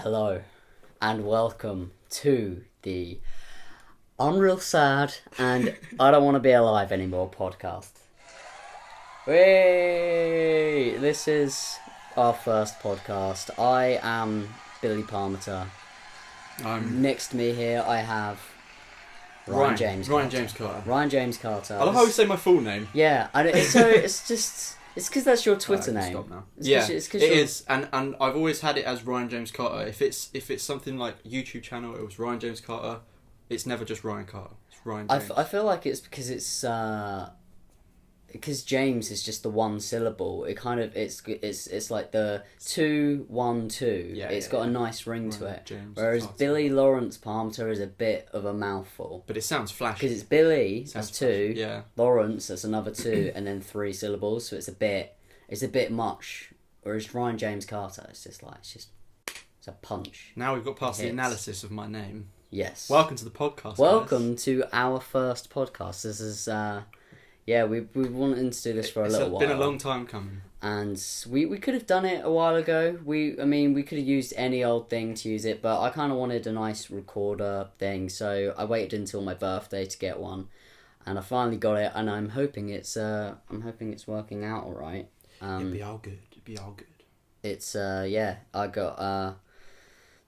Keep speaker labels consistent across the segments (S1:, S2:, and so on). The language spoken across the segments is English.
S1: Hello, and welcome to the Unreal Sad and I Don't Want to Be Alive Anymore podcast. Hey, this is our first podcast. I am Billy Palmer. Next to me here, I have Ryan James Carter. Ryan James Carter.
S2: I love how you say my full name.
S1: Yeah, it's because that's your Twitter name.
S2: Stop now.
S1: It
S2: is, and I've always had it as Ryan James Carter. If it's something like YouTube channel, it was Ryan James Carter. It's never just Ryan Carter. It's Ryan James.
S1: I feel like it's because James is just the one syllable. It kind of it's like the 2-1-2.
S2: Yeah,
S1: it's got a nice ring
S2: Ryan
S1: to it.
S2: James
S1: Whereas
S2: Carter.
S1: Billy Lawrence Palmer is a bit of a mouthful.
S2: But it sounds flashy.
S1: Because it's Billy,
S2: Sounds
S1: that's 2.
S2: Yeah.
S1: Lawrence, that's another 2, and then 3 syllables. So it's a bit much. Whereas Ryan James Carter, it's a punch.
S2: Now we've got past the
S1: Hits.
S2: analysis of my name.
S1: Yes.
S2: Welcome to the podcast.
S1: Welcome to our first podcast. This is we've wanted to do this for a little while.
S2: It's been a long time coming.
S1: And we could have done it a while ago. We could have used any old thing to use it, but I kind of wanted a nice recorder thing, so I waited until my birthday to get one, and I finally got it, and I'm hoping it's working out all right.
S2: It'd be all good.
S1: It's I got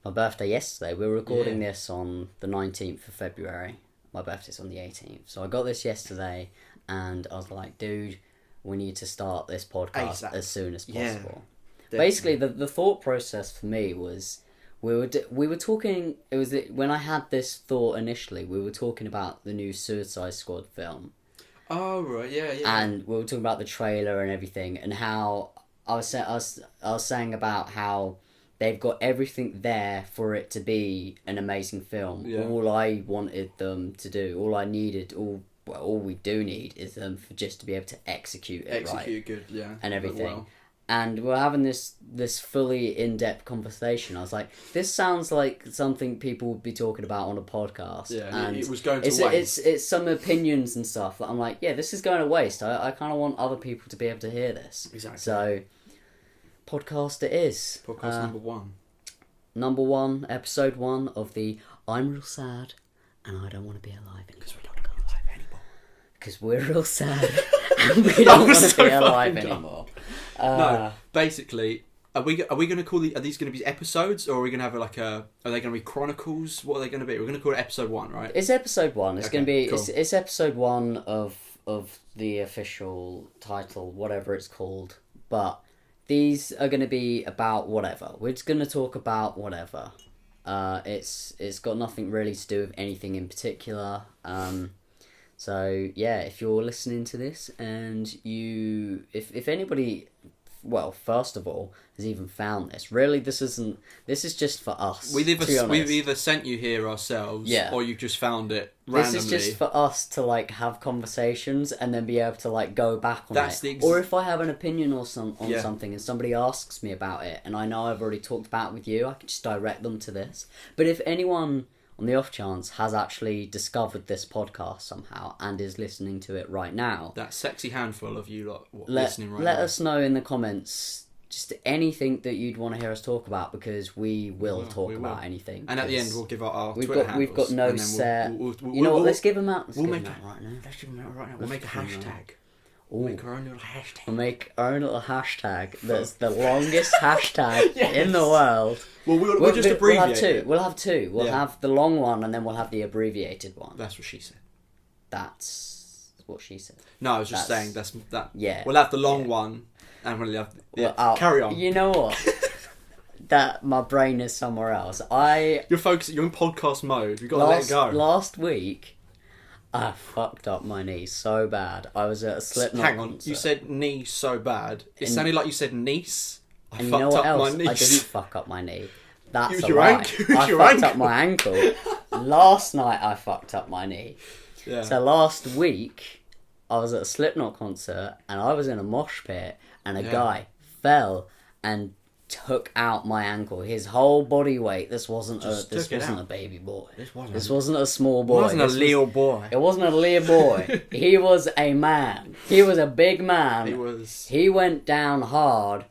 S1: my birthday yesterday. We were recording this on the 19th of February. My birthday's on the 18th. So I got this yesterday and I was like, dude, we need to start this podcast as soon as possible.
S2: Yeah,
S1: basically, the thought process for me was we were talking, when I had this thought initially, we were talking about the new Suicide Squad film.
S2: Oh, right, yeah.
S1: And we were talking about the trailer and everything, and how I was saying about how they've got everything there for it to be an amazing film.
S2: Yeah.
S1: All I wanted them to do, all we do need is them for just to be able to execute it right.
S2: Good, yeah.
S1: And everything.
S2: Well.
S1: And we're having this fully in-depth conversation. I was like, this sounds like something people would be talking about on a podcast.
S2: Yeah,
S1: and
S2: it was going to waste.
S1: It's some opinions and stuff that I'm like, yeah, this is going to waste. I kind of want other people to be able to hear this.
S2: Exactly.
S1: So, podcast it is.
S2: Podcast number 1.
S1: Number 1, episode 1 of the I'm Real Sad and I Don't Want to Be Alive Anymore.
S2: Because we don't want to be alive anymore.
S1: Because we're real sad and we don't want to be alive anymore.
S2: No, basically, are we going to call are these going to be episodes, or are we going to have are they going to be chronicles? What are they going to be? We're going to call it episode 1, right?
S1: It's episode 1. It's going to be
S2: cool.
S1: it's episode 1 of the official title, whatever it's called. But these are going to be about whatever. We're just going to talk about whatever. It's got nothing really to do with anything in particular. So yeah, if you're listening to this and if anybody, well, first of all, has even found this, really, this is just for us.
S2: We've either sent you here ourselves, or you've just found it randomly.
S1: This is just for us to have conversations and then be able to go back on it. Or if I have an opinion on something and somebody asks me about it and I know I've already talked about it with you, I can just direct them to this. But if anyone on the off chance has actually discovered this podcast somehow and is listening to it right now,
S2: that sexy handful of you listening right now,
S1: let us know in the comments just anything that you'd want to hear us talk about, because we will talk about anything.
S2: And at the end we'll give out our Twitter handles.
S1: We've got no set. You know what? Let's give them out.
S2: We'll make it right now. Let's give them out right now. We'll make a hashtag. We'll make our own little hashtag.
S1: We'll make our own little hashtag. That's the longest hashtag in the world.
S2: Well, we'll just abbreviate it.
S1: We'll have two. We'll have the long one and then we'll have the abbreviated one.
S2: That's what she said.
S1: That's what she said.
S2: No, I was just saying that.
S1: Yeah.
S2: We'll have the long one and we'll have... carry on.
S1: You know what? That my brain is somewhere else. You're
S2: focusing. You're in podcast mode. You've got to let it go.
S1: Last week, I fucked up my knee so bad. I was at a Slipknot
S2: Hang on,
S1: concert.
S2: you said knee so bad. It sounded like you said niece.
S1: And you know what else? I didn't fuck up my knee. That's
S2: Use
S1: a
S2: your
S1: lie.
S2: ankle.
S1: I fucked up my ankle. Last night I fucked up my knee.
S2: Yeah.
S1: So last week I was at a Slipknot concert and I was in a mosh pit and a guy fell and took out my ankle. His whole body weight. This wasn't a baby boy. This wasn't a small boy.
S2: It wasn't a little boy.
S1: It wasn't a little boy. He was a man. He was a big man.
S2: He was.
S1: He went down hard,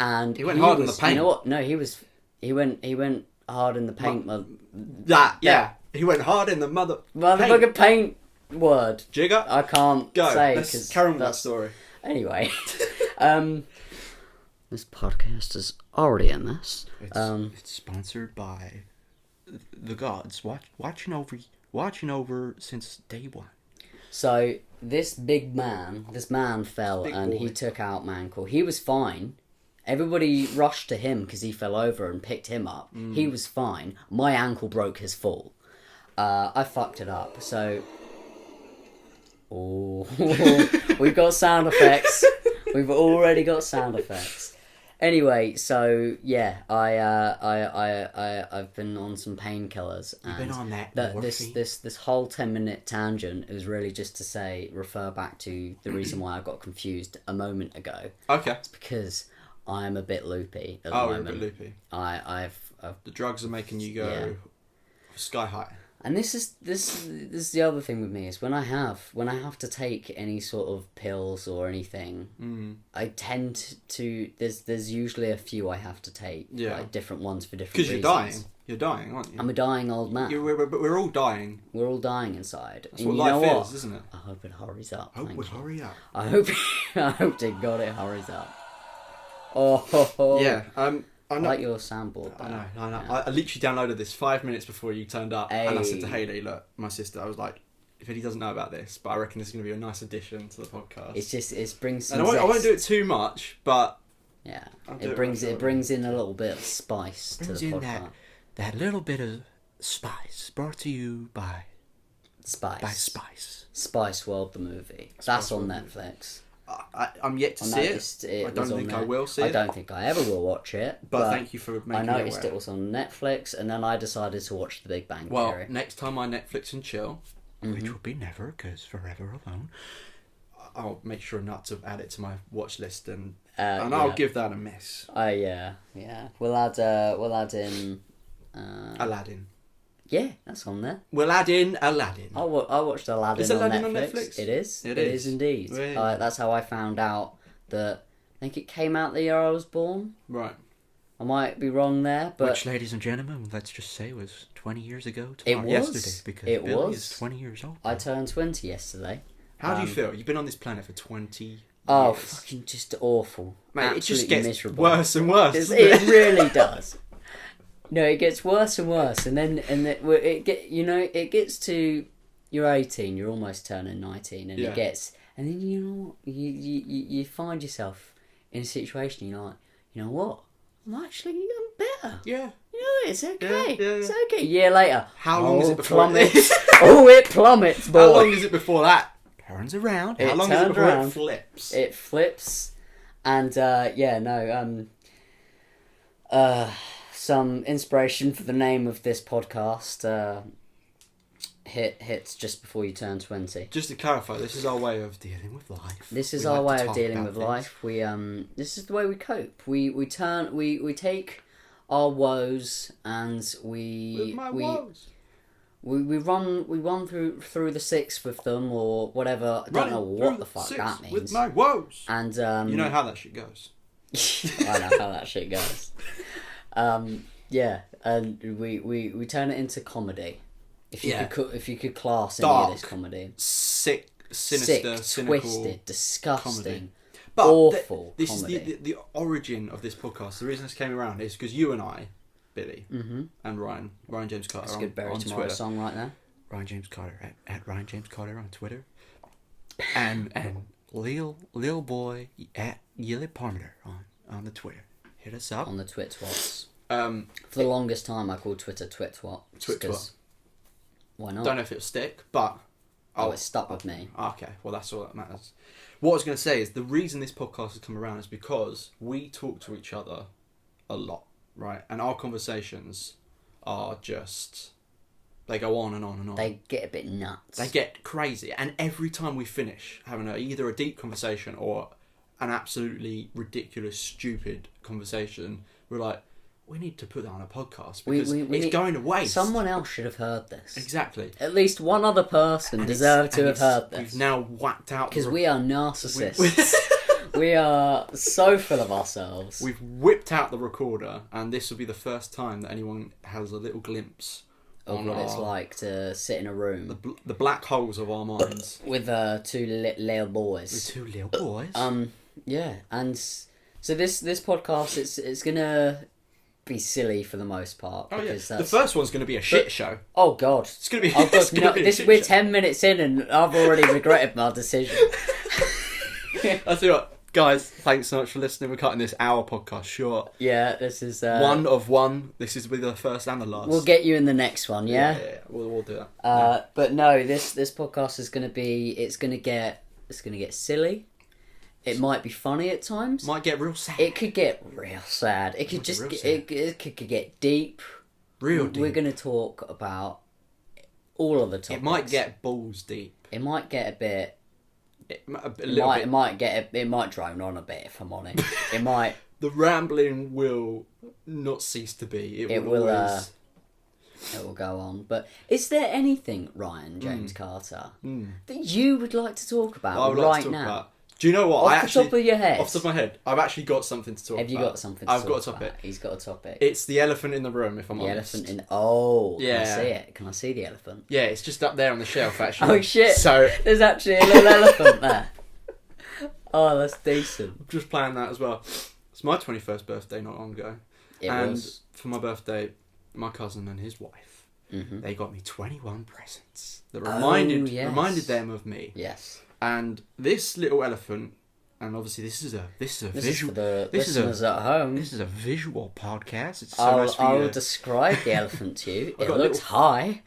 S1: and
S2: he went hard on the paint.
S1: You know what? No, he was He went hard in the paint.
S2: He went hard in the
S1: Motherfucking paint word.
S2: Jigger.
S1: I can't say
S2: Let's carry on with that story.
S1: Anyway, this podcast is already in this.
S2: It's sponsored by the gods. Watching over since day one.
S1: So this man fell and
S2: boy.
S1: he took out my ankle. He was fine. Everybody rushed to him because he fell over and picked him up. He was fine. My ankle broke his fall. I fucked it up. So, we've got sound effects. We've already got sound effects. Anyway, so yeah, I've been on some painkillers.
S2: You've been on that.
S1: This whole 10-minute tangent is really just to refer back to the reason why I got confused a moment ago.
S2: Okay.
S1: It's because I'm a bit loopy at the
S2: Oh,
S1: moment.
S2: you're a bit loopy.
S1: I've
S2: The drugs are making you go sky high.
S1: and this is the other thing with me is when I have to take any sort of pills or anything, I tend to there's usually a few I have to take, like different ones for different reasons.
S2: Because you're dying, aren't you?
S1: I'm a dying old man.
S2: We're all dying.
S1: We're all dying inside.
S2: That's what life is, isn't it?
S1: I hope it hurries up.
S2: Hurry up.
S1: I hope to God it hurries up. Oh
S2: yeah.
S1: I like your soundboard.
S2: I know.
S1: Yeah.
S2: I literally downloaded this 5 minutes before you turned up, and I said to
S1: Hey.
S2: Hayley, "Look, my sister." I was like, "If Eddie doesn't know about this, but I reckon this is going to be a nice addition to the podcast."
S1: It brings some
S2: and I won't do it too much, but
S1: yeah,
S2: I'll do
S1: it brings in a little bit of spice to the podcast.
S2: That little bit of spice, brought to you by
S1: Spice. Spice World the movie. That's on Netflix.
S2: I'm yet to see it. I don't think I will see it.
S1: I don't think I ever will watch it.
S2: But thank you for making me aware.
S1: I noticed it was on Netflix, and then I decided to watch The Big Bang Theory.
S2: Well, next time I Netflix and chill, which will be never, because forever alone, I'll make sure not to add it to my watch list, and I'll give that a miss.
S1: Yeah. We'll add in
S2: Aladdin.
S1: Yeah, that's on there.
S2: We'll add in Aladdin.
S1: I watched Aladdin,
S2: Is Aladdin
S1: on
S2: on
S1: Netflix.
S2: Netflix?
S1: It is.
S2: It
S1: It
S2: is.
S1: is indeed.
S2: Really?
S1: That's how I found out that. I think it came out the year I was born.
S2: Right.
S1: I might be wrong there, but
S2: Which, ladies and gentlemen, let's just say was 20 years ago
S1: It was.
S2: yesterday, because
S1: It
S2: Billy
S1: was.
S2: is 20 years old.
S1: I turned 20 yesterday.
S2: How do you feel? You've been on this planet for 20
S1: Oh,
S2: years.
S1: fucking just awful.
S2: Mate, it
S1: Absolutely
S2: just gets
S1: miserable.
S2: worse and worse.
S1: It really does. No, it gets worse and worse, and it gets to you're 18, you're almost turning 19, and and then you know what, you find yourself in a situation you're like, you know what, I'm better.
S2: Yeah.
S1: You know, it's okay.
S2: Yeah.
S1: It's okay. A year later,
S2: How long is it before
S1: plummets? It plummets, boy.
S2: How long is it before that turns around? How long is it before
S1: around.
S2: it flips?
S1: It flips, and some inspiration for the name of this podcast hits just before you turn 20.
S2: Just to clarify, this is our way of dealing with life.
S1: This is
S2: We
S1: our
S2: like to
S1: way of
S2: talk
S1: dealing
S2: about
S1: with
S2: things.
S1: life. We this is the way we cope. We take our woes and
S2: With
S1: we
S2: my woes.
S1: we run through the six with them or whatever. I don't know what the fuck that means.
S2: With my woes.
S1: And
S2: you know how that shit goes.
S1: I know how that shit goes. Yeah, and we turn it into comedy. If you could class any
S2: Dark.
S1: of this comedy,
S2: Sick, sinister, cynical,
S1: twisted, disgusting,
S2: comedy. But
S1: awful
S2: this
S1: comedy.
S2: is the origin of this podcast. The reason this came around is because you and I, Billy, and Ryan James Carter,
S1: That's a
S2: on,
S1: good Barry
S2: on
S1: Tomorrow
S2: Twitter.
S1: song right there.
S2: Ryan James Carter at Ryan James Carter on Twitter, and Lil Boy at Yelly Parmenter on the Twitter. Hit us up
S1: On the Twitwats.
S2: For
S1: the longest time, I called Twitter Twitwat.
S2: Twitwat.
S1: Why not?
S2: Don't know if it'll stick, but
S1: It stuck with me.
S2: Okay, well that's all that matters. What I was going to say is the reason this podcast has come around is because we talk to each other a lot, right? And our conversations are just, they go on and on and on.
S1: They get a bit nuts.
S2: They get crazy, and every time we finish having either a deep conversation or an absolutely ridiculous, stupid conversation, we're like, we need to put that on a podcast because it's going to waste.
S1: Someone else should have heard this.
S2: Exactly.
S1: At least one other person deserved to have heard this.
S2: We've now whacked out
S1: Because we are narcissists. We are so full of ourselves.
S2: We've whipped out the recorder, and this will be the first time that anyone has a little glimpse
S1: of
S2: on
S1: what it's like to sit in a room
S2: the black holes of our minds.
S1: with two little boys.
S2: With two little boys.
S1: Yeah, and so this podcast it's gonna be silly for the most part.
S2: Oh yeah,
S1: because
S2: the first one's going to be a shit show.
S1: Oh god,
S2: It's going to be.
S1: oh god,
S2: it's gonna be a shit
S1: we're
S2: show.
S1: 10 minutes in and I've already regretted my decision.
S2: I tell you what, guys, thanks so much for listening. We're cutting this hour podcast short.
S1: Yeah, this is
S2: One of one. This is with the first and the last.
S1: We'll get you in the next one, yeah.
S2: Yeah. We'll do that.
S1: But no, this podcast is gonna be. It's gonna get silly. It might be funny at times.
S2: Might get real sad.
S1: It could get real sad. It could just
S2: real
S1: get,
S2: sad.
S1: it could get deep.
S2: Real deep.
S1: We're gonna talk about all of the topics.
S2: It might get balls deep.
S1: It might get a bit.
S2: A
S1: It
S2: little
S1: might.
S2: bit.
S1: It might get. It might drone on a bit. If I'm honest, it might.
S2: The rambling will not cease to be. It will always.
S1: It will go on. But is there anything, Ryan James Carter, that you would like to talk about
S2: I would like
S1: right
S2: to talk
S1: now?
S2: about. Do you know what?
S1: Off the top of your head.
S2: Off the top of my head, I've actually got something to talk about.
S1: Have you got something to
S2: I've
S1: talk
S2: got a topic.
S1: about? He's got a topic.
S2: It's the elephant in the room, if I'm
S1: The
S2: honest.
S1: elephant in... Oh, can I
S2: Yeah.
S1: see it? Can I see the elephant?
S2: Yeah, it's just up there on the shelf, actually.
S1: Oh, shit.
S2: So,
S1: There's actually a little elephant there. Oh, that's decent.
S2: I'm just playing that as well. It's my 21st birthday not long ago.
S1: It
S2: and
S1: was.
S2: for my birthday, my cousin and his wife,
S1: Mm-hmm.
S2: they got me 21 presents that
S1: Oh,
S2: reminded
S1: yes.
S2: them of me.
S1: Yes.
S2: And this little elephant, and obviously this is a
S1: This
S2: visual.
S1: is for the
S2: this is a-
S1: listeners at home.
S2: This is a visual podcast. It's so nice for
S1: I'll
S2: you.
S1: describe the elephant to you. It
S2: got a
S1: looks
S2: little-
S1: high.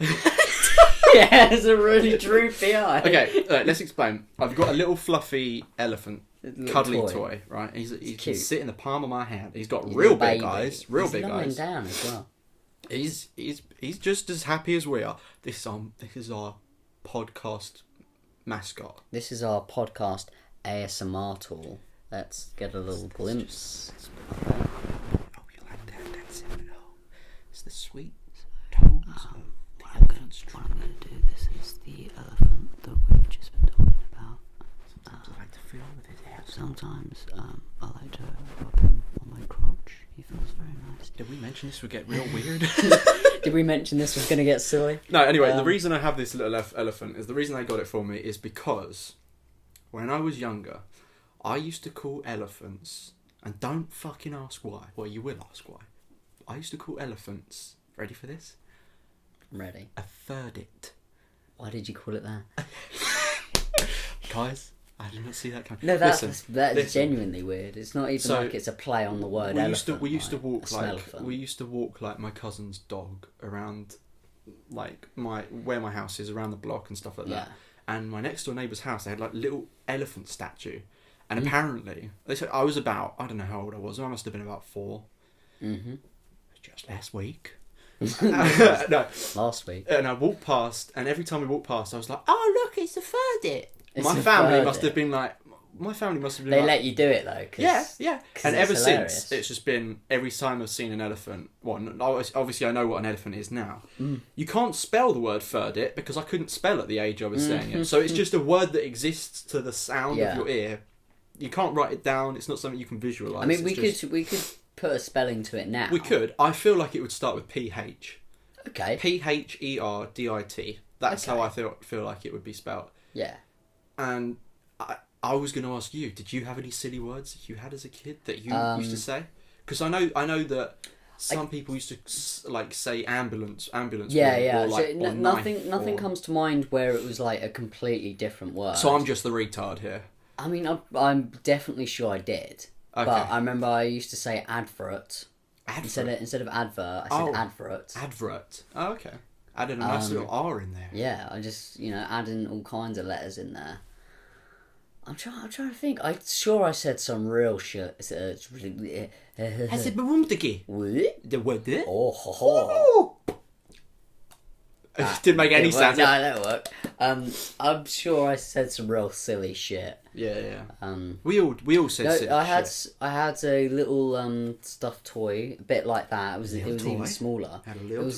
S1: Yeah, it's a really droopy eye.
S2: Okay, let's explain. I've got a little fluffy elephant,
S1: Little
S2: cuddly
S1: toy.
S2: toy, right? He can
S1: cute.
S2: sit in the palm of my hand. He's got
S1: He's
S2: real
S1: a
S2: big
S1: baby.
S2: eyes, real
S1: He's
S2: big
S1: lying
S2: eyes.
S1: down as well.
S2: He's just as happy as we are. This is our podcast mascot.
S1: This is our podcast ASMR tool. Let's get a little glimpse.
S2: Oh, you like that? That's it. It's the sweet tones of the elephant's
S1: What I'm going to do, this is the elephant that we've just been talking about.
S2: Sometimes I like to feel with his hair.
S1: Sometimes I like to rub him on my crotch. He feels very nice.
S2: Did we mention this would get real weird?
S1: Did we mention this was going to get silly?
S2: No, anyway, the reason I have this little elephant is the reason they got it for me is because when I was younger, I used to call elephants, and don't fucking ask why. Well, you will ask why. I used to call elephants, ready for this?
S1: I'm ready.
S2: A thirdit.
S1: Why did you call it that?
S2: Guys, I did not see that coming.
S1: No, that's
S2: Listen.
S1: genuinely weird. It's not even
S2: So,
S1: like it's a play on the word
S2: we
S1: elephant.
S2: used to walk
S1: a smell-elephant.
S2: we used to walk like my cousin's dog around like where my house is around the block and stuff like that. And my next door neighbour's house, they had like little elephant statue. And apparently, they said I was about, I don't know how old I was, I must have been about 4.
S1: Mm-hmm.
S2: Just last week. No.
S1: Last week.
S2: And I walked past, and every time we walked past, I was like, oh look, it's a thirdit.
S1: It's
S2: My
S1: a
S2: family
S1: thirdit.
S2: must have been like,
S1: They let you do it though.
S2: Yeah. And
S1: it's
S2: ever
S1: hilarious.
S2: since, it's just been every time I've seen an elephant. Well, obviously I know what an elephant is now. You can't spell the word thirdit because I couldn't spell at the age I was saying it. So it's just a word that exists to the sound of your ear. You can't write it down. It's not something you can visualize.
S1: I mean,
S2: It's
S1: we could put a spelling to it now.
S2: We could. I feel like it would start with PH.
S1: Okay.
S2: PHERDIT. That's how I feel like it would be spelled.
S1: Yeah.
S2: And I was going to ask you, did you have any silly words that you had as a kid that you used to say? Because I know that some people used to like say ambulance.
S1: Yeah.
S2: Or like,
S1: So
S2: or
S1: nothing
S2: knife,
S1: comes to mind where it was like a completely different word.
S2: So I'm just the retard here.
S1: I mean, I'm definitely sure I did.
S2: Okay.
S1: But I remember I used to say advert.
S2: Advert.
S1: Instead of advert, I said advert.
S2: Advert. Oh, okay. Added a nice little R in there.
S1: Yeah, I just, adding all kinds of letters in there. I'm trying to think. I'm sure I said some real shit. It's really...
S2: I said Barumdiki.
S1: What?
S2: The word there?
S1: Oh, ho, ho.
S2: Didn't make any
S1: It worked.
S2: sense.
S1: No, that worked. I'm sure I said some real silly shit.
S2: Yeah.
S1: Um,
S2: We all said silly
S1: I had
S2: shit.
S1: a little stuffed toy, a bit like that. It was
S2: toy?
S1: even smaller.
S2: Had a little
S1: It was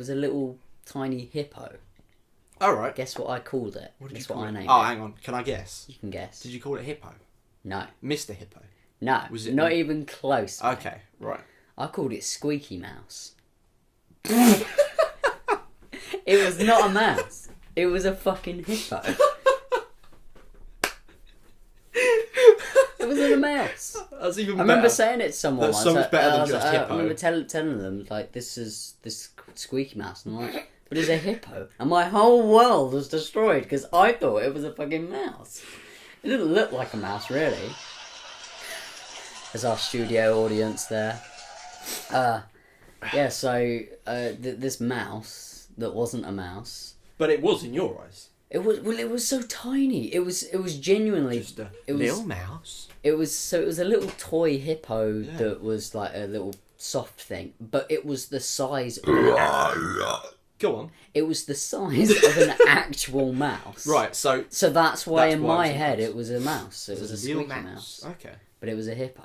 S2: toy?
S1: a little tiny hippo.
S2: All right.
S1: Guess what I called it?
S2: What did
S1: Guess
S2: you call
S1: what I
S2: it?
S1: named
S2: Oh,
S1: it.
S2: hang on. Can I guess?
S1: You can guess.
S2: Did you call it hippo?
S1: No.
S2: Mr. Hippo.
S1: No.
S2: Was it
S1: not even close? Mate.
S2: Okay, right.
S1: I called it Squeaky Mouse. It was not a mouse. It was a fucking hippo. It wasn't a mouse.
S2: That's even
S1: I
S2: better.
S1: remember saying it to someone.
S2: That's so much better than just hippo.
S1: I remember telling them, like, this is this Squeaky Mouse. And I'm like, but it's a hippo. And my whole world was destroyed because I thought it was a fucking mouse. It didn't look like a mouse, really. There's our studio audience there. Yeah, so this mouse that wasn't a mouse.
S2: But it was in your eyes.
S1: It was so tiny. It was genuinely
S2: Just a
S1: it was,
S2: little mouse.
S1: It was a little toy hippo that was like a little soft thing, but it was the size of
S2: Go on.
S1: it was the size of an actual mouse.
S2: Right, so
S1: that's why
S2: that's
S1: in
S2: why
S1: my
S2: it was a
S1: head
S2: mouse.
S1: it was a mouse. It was a
S2: little
S1: squeaky mouse.
S2: Okay.
S1: But it was a hippo.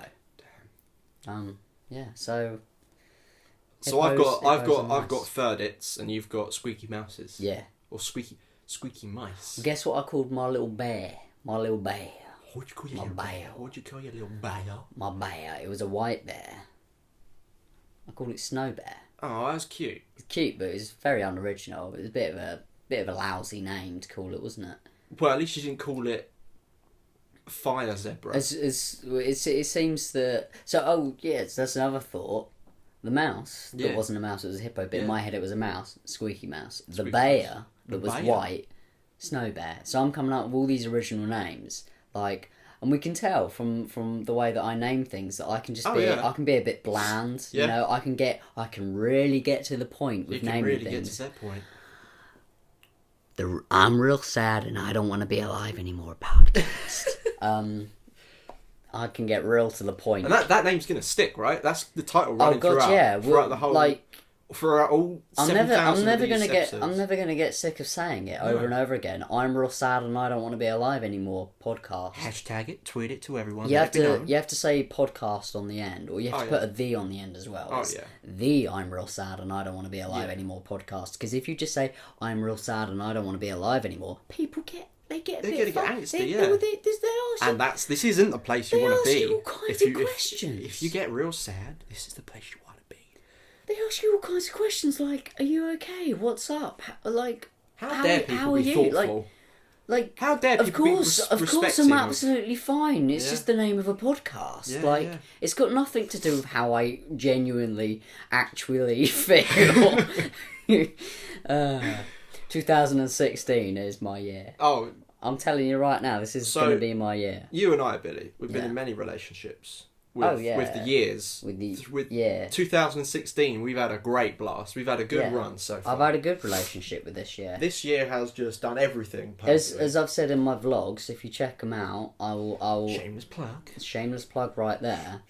S1: Damn. Yeah, so
S2: So
S1: hippos
S2: I've
S1: and
S2: got
S1: mice.
S2: Ferdits and you've got squeaky mouses.
S1: Yeah.
S2: Or squeaky mice.
S1: Guess what I called my little bear? My little bear.
S2: What'd you call
S1: My
S2: your
S1: bear.
S2: What'd you call your little bear?
S1: My bear. It was a white bear. I called it Snow Bear.
S2: Oh, that's cute.
S1: It's cute, but it's very unoriginal. It was a bit of a lousy name to call it, wasn't it?
S2: Well, at least you didn't call it Fire Zebra.
S1: It seems that that's another thought. The mouse that wasn't a mouse, it was a hippo, but in my head it was a mouse, Squeaky Mouse. The bear that was white, Snow Bear. So I'm coming up with all these original names, like, and we can tell from the way that I name things that I can I can be a bit bland.
S2: Yeah.
S1: You know, I can really get to the point with
S2: you can
S1: naming
S2: really
S1: things.
S2: get to that point.
S1: I'm real sad and I don't want to be alive anymore podcast. I can get real to the point.
S2: And that name's gonna stick, right? That's the title running
S1: throughout
S2: the whole throughout all
S1: I'm
S2: 7,000
S1: never
S2: of these
S1: gonna
S2: episodes.
S1: I'm never gonna get sick of saying it over and over again. I'm real sad and I don't want to be alive anymore. Podcast.
S2: Hashtag it, tweet it to everyone.
S1: You have to say podcast on the end, or you have to put a the on the end as well.
S2: Oh,
S1: It's
S2: yeah.
S1: The I'm real sad and I don't want to be alive anymore podcast. Because if you just say I'm real sad and I don't want to be alive anymore, people get a bit
S2: get angsty,
S1: they ask you,
S2: And this isn't the place you
S1: They
S2: want to
S1: ask
S2: be.
S1: you all kinds of questions.
S2: If you get real sad, this is the place you want to be.
S1: they ask you all kinds of questions like, "Are you okay? What's up?
S2: How dare people
S1: how are
S2: be
S1: you?"
S2: thoughtful?
S1: Like,
S2: How dare people be
S1: of course, I'm
S2: respecting?
S1: absolutely fine. It's
S2: Yeah.
S1: just the name of a podcast.
S2: Yeah,
S1: It's got nothing to do with how I genuinely, actually feel. 2016 is my year.
S2: Oh,
S1: I'm telling you right now, this is going to be my year.
S2: you and I, Billy, we've been
S1: Yeah.
S2: in many relationships. With the years. With 2016, we've had a great blast. We've had a good run so far.
S1: I've had a good relationship with this year.
S2: This year has just done everything perfectly.
S1: As I've said in my vlogs, if you check them out, I will
S2: Shameless plug.
S1: Shameless plug right there.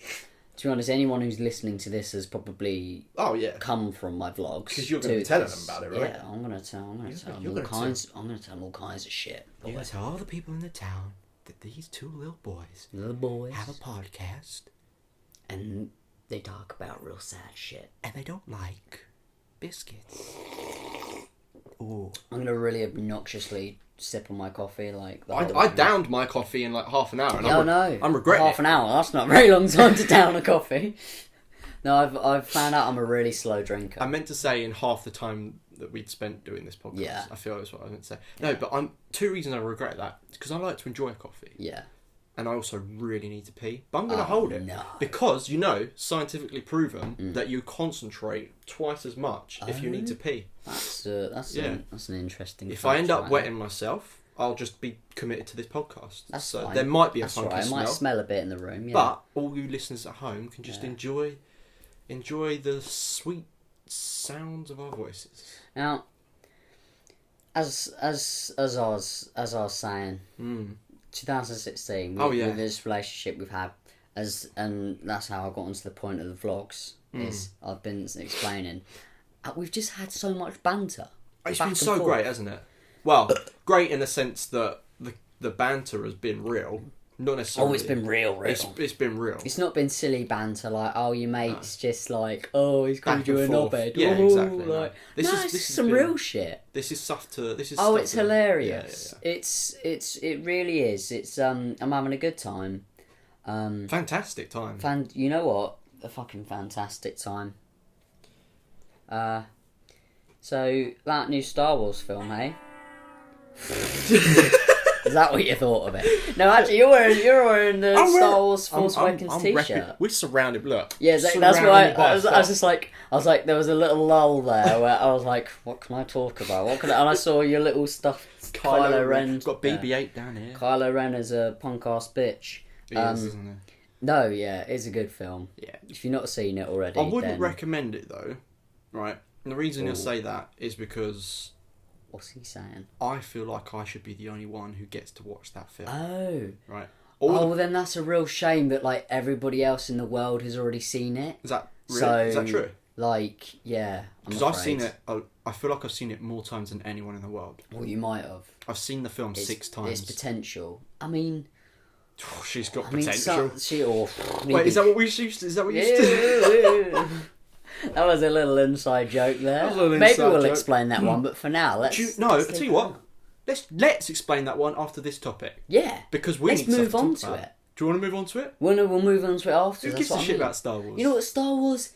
S1: To be honest, anyone who's listening to this has probably come from my vlogs.
S2: Because you're going to be telling them about it, right?
S1: Yeah, I'm going to tell them all kinds of shit.
S2: You're going to tell all the people in the town that these two little boys have a podcast.
S1: And they talk about real sad shit.
S2: And they don't like biscuits. Ooh.
S1: I'm going to really obnoxiously sip on my coffee like that.
S2: I downed my coffee in like half an hour. And I'm regretting
S1: half an hour. That's not a very long time to down a coffee. No, I've found out I'm a really slow drinker.
S2: I meant to say in half the time that we'd spent doing this podcast.
S1: Yeah.
S2: I feel that's what I meant to say. No, but two reasons I regret that. Because I like to enjoy coffee.
S1: Yeah.
S2: And I also really need to pee. But I'm going to hold it.
S1: No.
S2: Because, scientifically proven that you concentrate twice as much if you need to pee.
S1: That's an interesting.
S2: If I end up wetting myself, I'll just be committed to this podcast.
S1: That's
S2: so
S1: fine.
S2: there might be a
S1: That's
S2: funky
S1: right. It
S2: smell.
S1: might smell a bit in the room, yeah.
S2: But all you listeners at home can just enjoy the sweet sounds of our voices.
S1: Now, as I was saying, 2016. With this relationship we've had, and that's how I got onto the point of the vlogs. Is I've been explaining. We've just had so much banter.
S2: It's been so great, hasn't it? Well, great in the sense that the banter has been real. Not necessarily.
S1: Oh, it's been real.
S2: It's been real.
S1: It's not been silly banter like, oh, your mate's just like, oh, he's called you a knobhead.
S2: Yeah, exactly.
S1: Like,
S2: This
S1: is some real shit.
S2: This is stuff to.
S1: It's hilarious. Yeah. It really is. It's I'm having a good time.
S2: Fantastic time.
S1: You know what? A fucking fantastic time. So that new Star Wars film, hey? Is that what you thought of it? No, actually, you're wearing the Star Wars Force Awakens t-shirt.
S2: We're surrounded. Look.
S1: Yeah, that's why I was just like, there was a little lull there where I was like, what can I talk about? And I saw your little stuffed Kylo Ren.
S2: Got BB-8 down here.
S1: Kylo Ren is a punk ass bitch.
S2: He is, isn't he?
S1: No, yeah, it's a good film.
S2: Yeah.
S1: If you've not seen it already,
S2: I wouldn't recommend it though, right? And the reason I
S1: Ooh.
S2: say that is because
S1: What's he saying?
S2: I feel like I should be the only one who gets to watch that film.
S1: Oh.
S2: Right.
S1: Well, then that's a real shame that like everybody else in the world has already seen it.
S2: Is that really?
S1: So,
S2: is that true?
S1: Like, yeah.
S2: Because I've seen it. I feel like I've seen it more times than anyone in the world.
S1: Well, you might have.
S2: I've seen the film 6 times.
S1: It's potential. I mean.
S2: She's got potential.
S1: Wait,
S2: is that what we used to? Is that what you used to?
S1: That was a little inside joke there. Maybe we'll explain that one, but for now, let's.
S2: I'll tell you what. Let's explain that one after this topic.
S1: Yeah.
S2: Because let's
S1: move on to it.
S2: Do you want to move on to it?
S1: We'll move on to it after.
S2: Who gives a shit about Star Wars?
S1: You know what, Star Wars?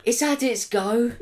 S1: It's had its go.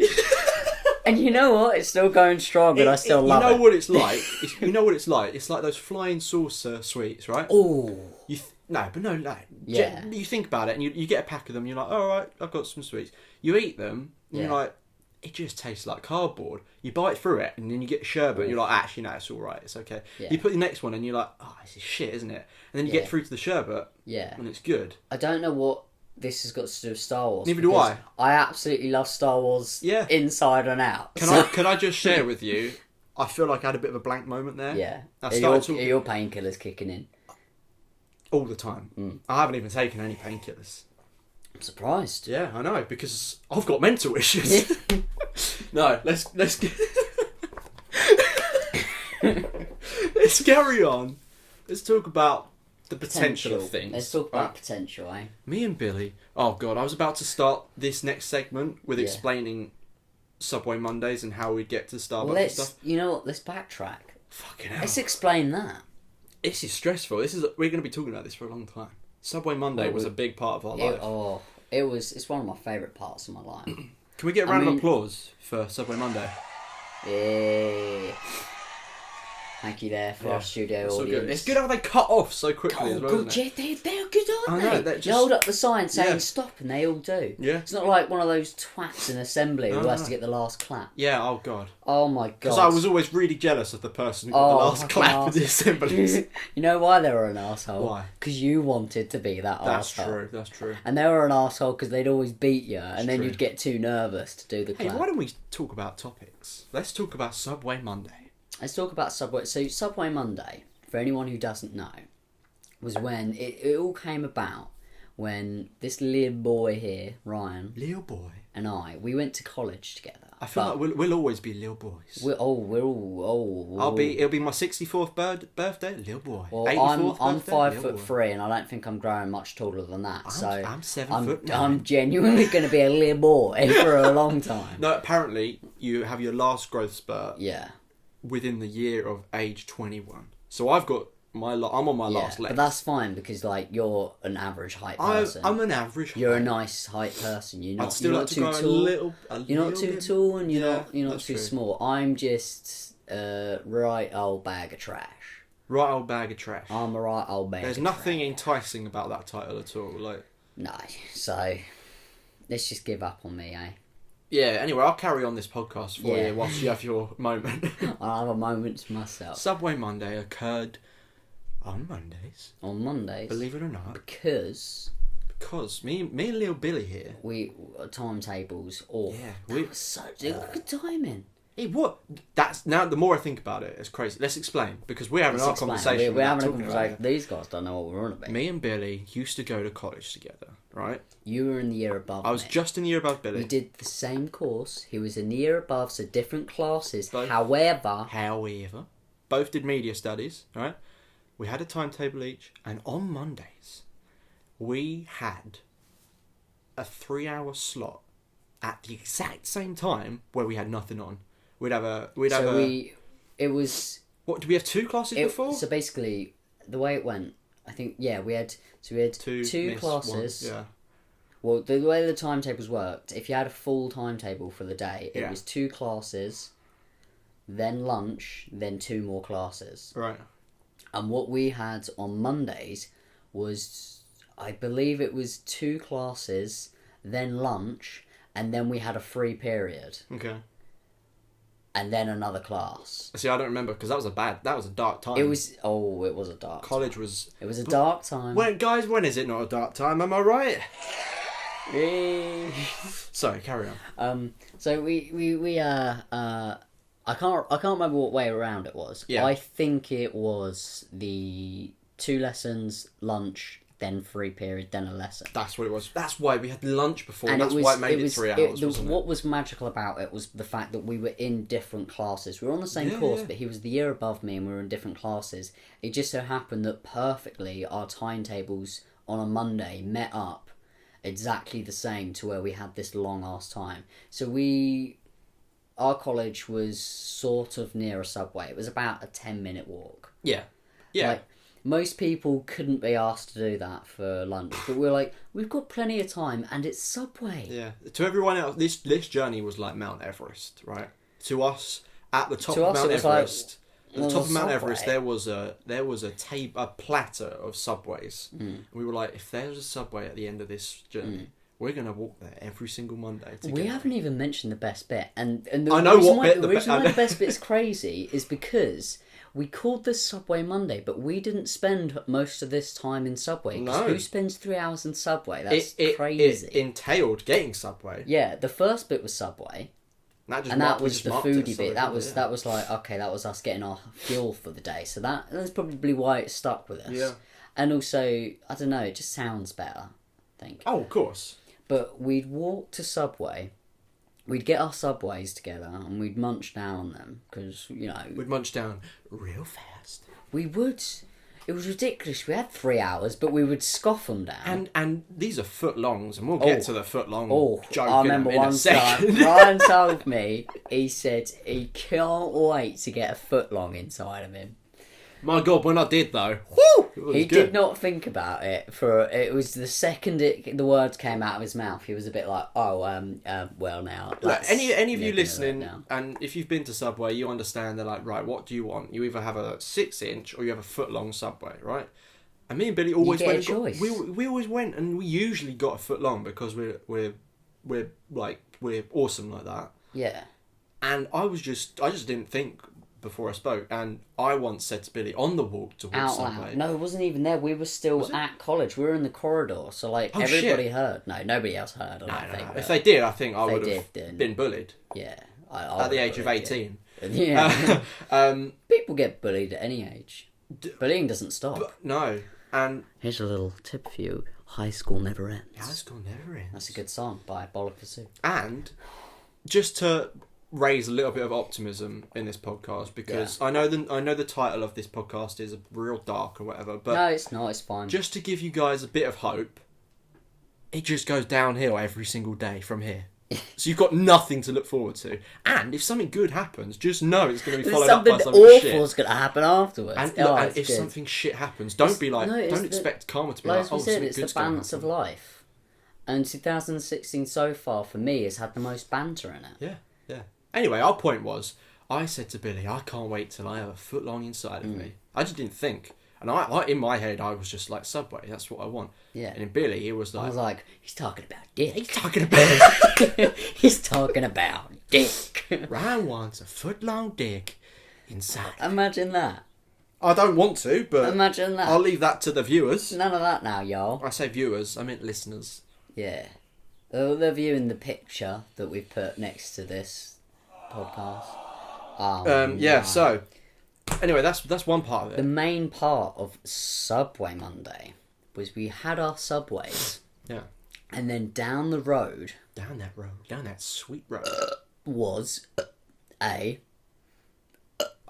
S1: And you know what? It's still going strong, and I still love it.
S2: You know what it's like? You know what it's like? It's like those flying saucer sweets, right?
S1: Oh.
S2: Yeah. You think about it, and you get a pack of them, and you're like, all right, I've got some sweets. You eat them, and you're like, it just tastes like cardboard. You bite through it, and then you get sherbet, and you're like, actually, no, it's all right, it's okay. Yeah. You put the next one, and you're like, oh, this is shit, isn't it? And then you get through to the sherbet, and it's good.
S1: I don't know what this has got to do with Star Wars.
S2: Neither do I.
S1: I absolutely love Star Wars inside and out.
S2: Can I just share with you, I feel like I had a bit of a blank moment there.
S1: Yeah. Are your painkillers kicking in?
S2: All the time. I haven't even taken any painkillers.
S1: I'm surprised.
S2: Yeah, I know, because I've got mental issues. No, let's let's carry on. Let's talk about the potential of things.
S1: Let's talk about potential, eh?
S2: Me and Billy. Oh God, I was about to start this next segment with explaining Subway Mondays and how we get to Starbucks and stuff.
S1: You know what? Let's backtrack.
S2: Fucking hell.
S1: Let's explain that.
S2: This is stressful. We're going to be talking about this for a long time. Subway Monday was a big part of our life.
S1: It's one of my favourite parts of my life.
S2: Can we get a round of applause for Subway Monday?
S1: Yeah. Thank you there for our studio audience.
S2: Good. It's good how they cut off so quickly as well, isn't it?
S1: Yeah, they're good, aren't they?
S2: I know,
S1: they hold up the sign saying stop, and they all do.
S2: Yeah.
S1: It's not like one of those twats in assembly who has to get the last clap.
S2: Yeah, oh God.
S1: Oh my God.
S2: Because I was always really jealous of the person who got the last clap of the assemblies.
S1: You know why they were an arsehole?
S2: Why?
S1: Because you wanted to be that arsehole.
S2: That's true.
S1: And they were an arsehole because they'd always beat you, and then you'd get too nervous to do the clap.
S2: Hey, why don't we talk about topics? Let's talk about Subway Monday.
S1: Let's talk about Subway. So Subway Monday, for anyone who doesn't know, was when it all came about when this little boy here, Ryan, and we went to college together.
S2: I feel like we'll always be little boys.
S1: It'll
S2: be my 64th birthday, little boy.
S1: Well, I'm 5'3", and I don't think I'm growing much taller than that.
S2: I'm 7 foot 9.
S1: I'm genuinely going to be a little boy for a long time.
S2: No, apparently you have your last growth spurt.
S1: Yeah.
S2: Within the year of age 21. So I've got I'm on my last leg.
S1: But that's fine because like you're an average height person.
S2: I'm an average height.
S1: You're a nice height person. You're not
S2: too
S1: tall. You're not too tall and you're not too
S2: true.
S1: small. I'm just a right old bag of trash.
S2: Right old bag of trash.
S1: I'm a right old bag
S2: There's
S1: of
S2: nothing
S1: trash.
S2: enticing about that title at all.
S1: No. So let's just give up on me, eh?
S2: Yeah, anyway, I'll carry on this podcast for you whilst you have your moment.
S1: I'll have a moment to myself.
S2: Subway Monday occurred on Mondays.
S1: On Mondays.
S2: Believe it or not.
S1: Because
S2: me and little Billy here.
S1: We timetables. That was such good timing.
S2: Hey, what? That's now. The more I think about it, it's crazy. Let's explain because we're having our conversation.
S1: We're having a conversation. These guys don't know what we're on about.
S2: Me and Billy used to go to college together, right?
S1: You were in the year above.
S2: I was just in the year above Billy.
S1: We did the same course. He was in the year above, so different classes. However,
S2: both did media studies, right? We had a timetable each, and on Mondays, we had a 3-hour slot at the exact same time where we had nothing on. It was... What, did we have 2 classes before?
S1: So basically, the way it went, I think we had two
S2: miss,
S1: classes.
S2: One. Yeah.
S1: Well, the way the timetables worked, if you had a full timetable for the day, it
S2: Yeah.
S1: was 2 classes, then lunch, then 2 more classes.
S2: Right.
S1: And what we had on Mondays was, I believe it was 2 classes, then lunch, and then we had a free period,
S2: Okay.
S1: and then another class.
S2: See, I don't remember because that was a dark time.
S1: It was a dark
S2: College
S1: time.
S2: was.
S1: It was a dark time.
S2: When is it not a dark time? Am I right?
S1: Eh.
S2: Sorry, carry on.
S1: So we I can't remember what way around it was.
S2: Yeah.
S1: I think it was the 2 lessons, lunch, then free period, then a lesson.
S2: That's what it was. That's why we had lunch before.
S1: And
S2: That's why it made it 3 hours. Wasn't
S1: what was magical about it was the fact that we were in different classes. We were on the same course, but he was the year above me and we were in different classes. It just so happened that perfectly our timetables on a Monday met up exactly the same to where we had this long ass time. So our college was sort of near a subway. It was about a 10-minute walk.
S2: Yeah. Yeah.
S1: Like, most people couldn't be asked to do that for lunch, but we're like, we've got plenty of time and it's Subway.
S2: Yeah. To everyone else, this journey was like Mount Everest, right? To us, at the top of Mount Everest, at the top of Mount Everest, there was a platter of subways. And we were like, if there's a subway at the end of this journey, we're gonna walk there every single Monday. Together.
S1: We haven't even mentioned the best bit, and the reason why the best bit's crazy is because we called this Subway Monday, but we didn't spend most of this time in Subway.
S2: No.
S1: Who spends 3 hours in Subway? That's crazy.
S2: It entailed getting Subway.
S1: Yeah, the first bit was Subway. That was the foodie bit. That was like, okay, that was us getting our fuel for the day. So that's probably why it stuck with us.
S2: Yeah.
S1: And also, I don't know, it just sounds better, I think.
S2: Oh, of course.
S1: But we'd walk to Subway, we'd get our Subways together, and we'd munch down on them, because, you know...
S2: We'd munch down real fast.
S1: We would. It was ridiculous. We had 3 hours, but we would scoff them down.
S2: And these are footlongs, and we'll get to the footlong joke
S1: I remember
S2: in a
S1: one
S2: second.
S1: time, Ryan told me, he said he can't wait to get a footlong inside of him.
S2: My God, when I did though, whoo!
S1: He did not think about it it was the second the words came out of his mouth. He was a bit like, well now.
S2: Look, any of you listening, and if you've been to Subway, you understand they're like, right, what do you want? You either have a 6-inch or you have a foot-long Subway, right? And me and Billy always
S1: you get
S2: went.
S1: A choice.
S2: We always went, and we usually got a foot-long because we're awesome like that.
S1: Yeah.
S2: And I just didn't think before I spoke, and I once said to Billy on the walk towards Subway.
S1: No, it wasn't even there. We were still at college. We were in the corridor, so everybody heard. No, nobody else heard. I don't think.
S2: If they did, I think I would have been bullied.
S1: Yeah,
S2: at the age of 18.
S1: Yeah, people get bullied at any age. Bullying doesn't stop.
S2: No, and
S1: here's a little tip for you: high school never ends.
S2: High school never ends.
S1: That's a good song by Bollifusu.
S2: And just to raise a little bit of optimism in this podcast, because I know the title of this podcast is real dark or whatever, but
S1: no, it's not. It's fine.
S2: Just to give you guys a bit of hope, it just goes downhill every single day from here. So you've got nothing to look forward to, and if something good happens, just know it's going to be followed up by something shit.
S1: Something awful's going to happen afterwards.
S2: And if something shit happens, don't be like, don't expect karma to be like,
S1: oh, something good's it's the balance of life. And 2016 so far for me has had the most banter in it.
S2: Yeah. Anyway, our point was, I said to Billy, I can't wait till I have a foot long inside of me. I just didn't think. And I in my head, I was just like, Subway, that's what I want.
S1: Yeah.
S2: And in Billy, he was like...
S1: I was like, he's talking about dick.
S2: He's talking about...
S1: He's talking about dick.
S2: Ryan wants a foot long dick inside.
S1: Imagine that.
S2: I don't want to, but...
S1: Imagine that.
S2: I'll leave that to the viewers.
S1: None of that now, y'all.
S2: I say viewers, I meant listeners.
S1: Yeah. They're viewing the picture that we've put next to this podcast.
S2: So anyway, that's one part of it.
S1: The main part of Subway Monday was we had our Subways.
S2: Yeah.
S1: And then down
S2: that sweet road
S1: was
S2: I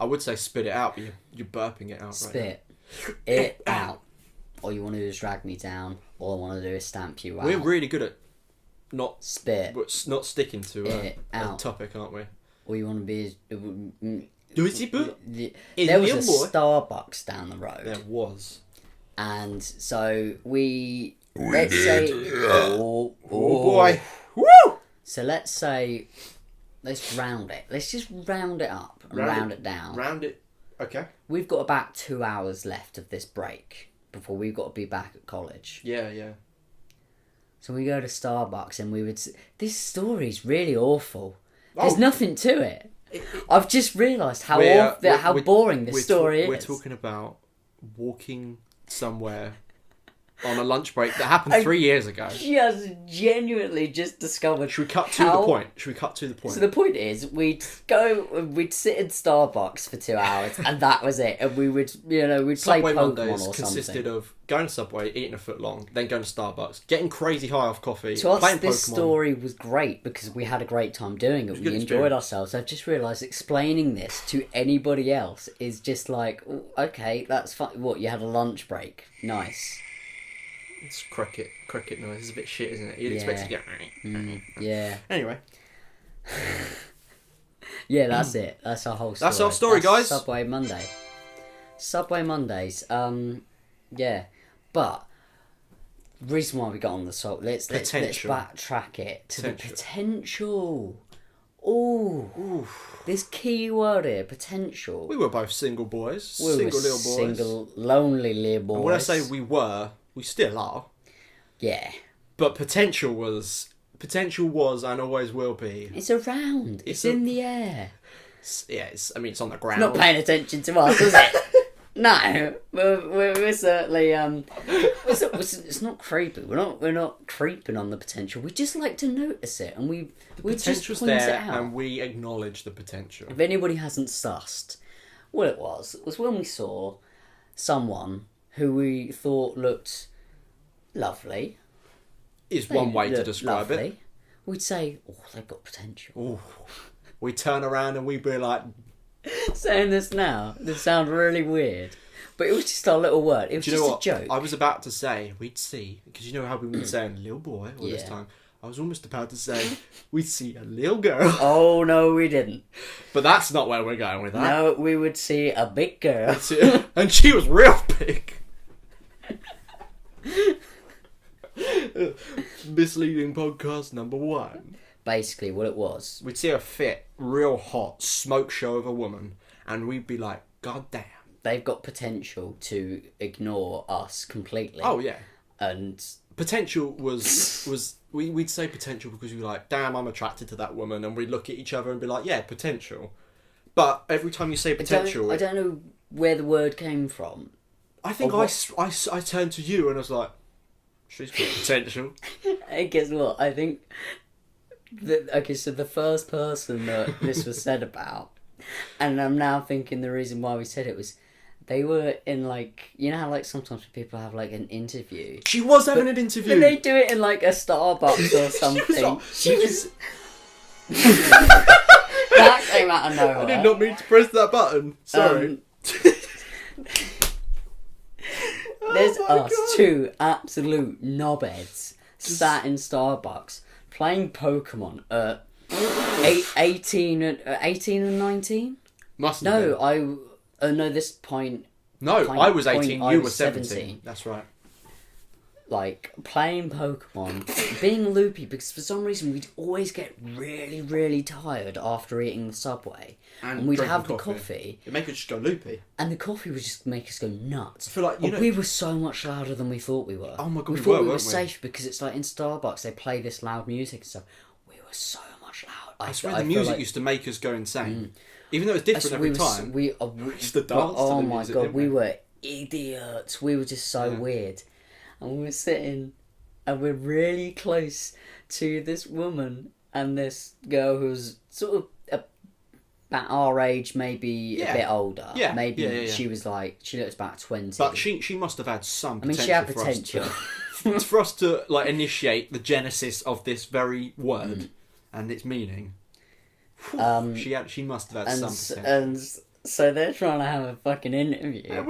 S2: would say spit it out, but you're burping it out.
S1: Spit it out. All you want to do is drag me down. All I want to do is stamp you out.
S2: We're really good at not sticking to a topic, aren't we?
S1: All you want to be is... There was a Starbucks down the road.
S2: There was.
S1: And so let's say,
S2: Oh boy. Woo!
S1: So let's round it. Let's just round it up and round it down.
S2: Round it. Okay.
S1: We've got about 2 hours left of this break before we've got to be back at college.
S2: Yeah, yeah.
S1: So we go to Starbucks and this story's really awful. There's nothing to it. I've just realised how boring this story is.
S2: We're talking about walking somewhere on a lunch break that happened 3 years ago.
S1: Just genuinely just discovered.
S2: Should we cut to the point?
S1: So the point is, we'd sit in Starbucks for 2 hours, and that was it. And we'd play
S2: Subway
S1: Pokemon
S2: Mondays
S1: or
S2: consisted
S1: something.
S2: of going to Subway, eating a foot long, then going to Starbucks, getting crazy high off coffee,
S1: To us,
S2: playing
S1: this
S2: Pokemon.
S1: story was great because we had a great time doing it. We enjoyed ourselves. I've just realised explaining this to anybody else is just like, okay, that's fine. What, you had a lunch break? Nice.
S2: It's cricket noise. It's a bit shit, isn't it? You'd expect to get...
S1: Yeah.
S2: Anyway.
S1: Yeah, that's it. That's our whole story.
S2: That's our story, guys.
S1: Subway Mondays. Yeah. But the reason why we got on the salt, let's backtrack it to the potential. Ooh. This key word here, potential.
S2: We were both single boys.
S1: Little boys. Single, lonely little boys.
S2: And when I say we were, we still are.
S1: Yeah.
S2: But potential was and always will be.
S1: It's around. It's in the air.
S2: It's on the ground.
S1: Not paying attention to us, is it? No, we're certainly it's not creepy. We're not creeping on the potential. We just like to notice it, and we just point it out.
S2: And we acknowledge the potential.
S1: If anybody hasn't sussed what it was when we saw someone who we thought looked lovely.
S2: Is one way to describe it.
S1: We'd say, "Oh, they've got potential."
S2: Ooh. We turn around and we'd be like.
S1: Saying this now, this sounds really weird, but it was just our little word. It was just a joke.
S2: I was about to say we'd see, because you know how we've been saying little boy all this time. I was almost about to say we'd see a little girl.
S1: Oh no, we didn't.
S2: But that's not where we're going with that.
S1: No, we would see a big girl,
S2: and she was real big. Misleading podcast number 1.
S1: Basically, what it was.
S2: We'd see a fit, real hot smoke show of a woman, and we'd be like, God damn.
S1: They've got potential to ignore us completely.
S2: Oh, yeah.
S1: And
S2: potential was we'd say potential because we were like, damn, I'm attracted to that woman, and we'd look at each other and be like, yeah, potential. But every time you say potential...
S1: I don't know where the word came from.
S2: I think I turned to you and I was like, she's got potential.
S1: And guess what? I think... so the first person that this was said about, and I'm now thinking the reason why we said it was, they were in like, you know how like sometimes people have like an interview.
S2: She was having an interview.
S1: But they do it in like a Starbucks or something.
S2: She was.
S1: That came out of nowhere.
S2: I did not mean to press that button. Sorry.
S1: There's two absolute knobheads sat in Starbucks. Playing Pokemon at 18 and 19?
S2: Must have been.
S1: No, this point...
S2: No, I was 18, you were 17. That's right.
S1: Like, playing Pokemon, being loopy, because for some reason we'd always get really, really tired after eating the Subway. And we'd have the coffee.
S2: It'd make us just go loopy.
S1: And the coffee would just make us go nuts.
S2: I feel like,
S1: we were so much louder than we thought we were.
S2: Oh my God,
S1: we thought we were safe because it's like in Starbucks they play this loud music and stuff. We were so much louder.
S2: I swear the music used to make us go insane. Even though it's different every time.
S1: We used to dance to the music, God, we were idiots. We were just so weird. And we were sitting and we're really close to this woman and this girl who's sort of about our age, maybe a bit older.
S2: Yeah.
S1: Maybe she was like, she looks about 20.
S2: But she must have had some potential.
S1: I mean, she had potential.
S2: For us to like initiate the genesis of this very word and its meaning. She must have had some potential.
S1: And so they're trying to have a fucking interview.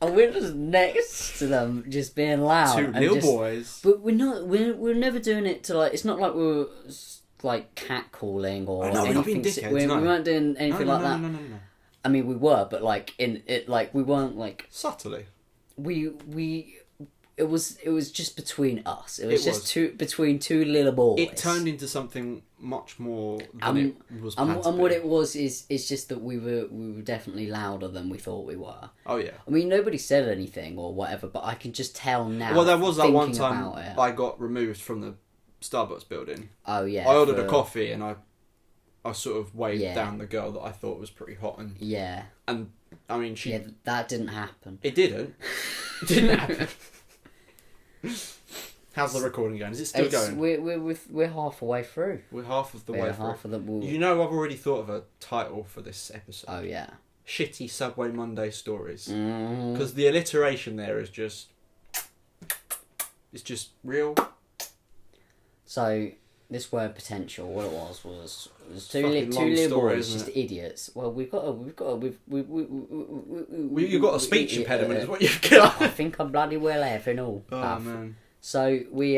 S1: And we're just next to them, just being loud.
S2: Two little boys.
S1: But we're not. We're never doing it to like. It's not like we're like catcalling or anything.
S2: We're not being dickheads,
S1: we weren't doing anything like that.
S2: No.
S1: I mean, we were, but like in it, like we weren't like
S2: subtly.
S1: we it was just between us. It was
S2: It
S1: just
S2: was.
S1: between two little boys.
S2: It turned into something much more than it was planned to
S1: and
S2: be.
S1: what it was is just that we were definitely louder than we thought we were.
S2: Oh yeah.
S1: I mean, nobody said anything or whatever, but I can just tell now.
S2: Well, there was that one
S1: thinking
S2: time
S1: about it.
S2: I got removed from the Starbucks building.
S1: Oh yeah.
S2: I ordered a coffee and I sort of waved
S1: Yeah.
S2: down the girl that I thought was pretty hot
S1: Yeah.
S2: and I mean she.
S1: Yeah, that didn't happen.
S2: It didn't. It didn't happen. How's the recording going? Is it still going?
S1: We're half way through.
S2: We're half of the way
S1: We're
S2: through.
S1: half of the.
S2: You know, I've already thought of a title for this episode.
S1: Oh yeah.
S2: Shitty Subway Monday stories.
S1: Mm.
S2: Because the alliteration there is just. It's just real.
S1: So this word potential, what it was two
S2: Fucking
S1: two
S2: long
S1: little
S2: story,
S1: boys,
S2: isn't
S1: just
S2: it?
S1: idiots. Well, you've got
S2: You've got a speech impediment, is what you've got.
S1: I think I'm bloody well laughing all.
S2: Oh man.
S1: So we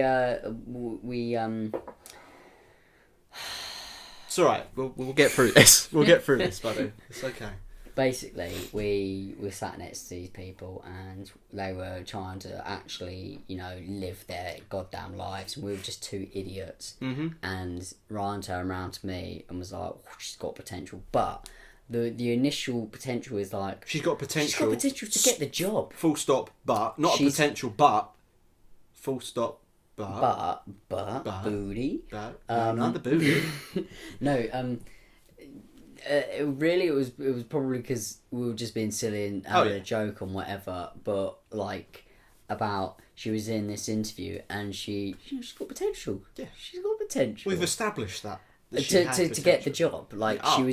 S2: It's alright. We'll get through this. We'll get through this, buddy. It's okay.
S1: basically we were sat next to these people and they were trying to actually, live their goddamn lives, and we were just two idiots.
S2: Mm-hmm.
S1: And Ryan turned around to me and was like, oh, she's got potential, but the initial potential is like,
S2: She's got potential.
S1: to get the job.
S2: Full stop. But not
S1: She's-
S2: a potential. But full stop.
S1: But
S2: But.
S1: booty.
S2: But no, not the booty.
S1: No, it was probably because we were just being silly and having a joke and whatever. But like about she was in this interview and she's got potential.
S2: Yeah,
S1: she's got potential.
S2: We've established that.
S1: To get the job, like she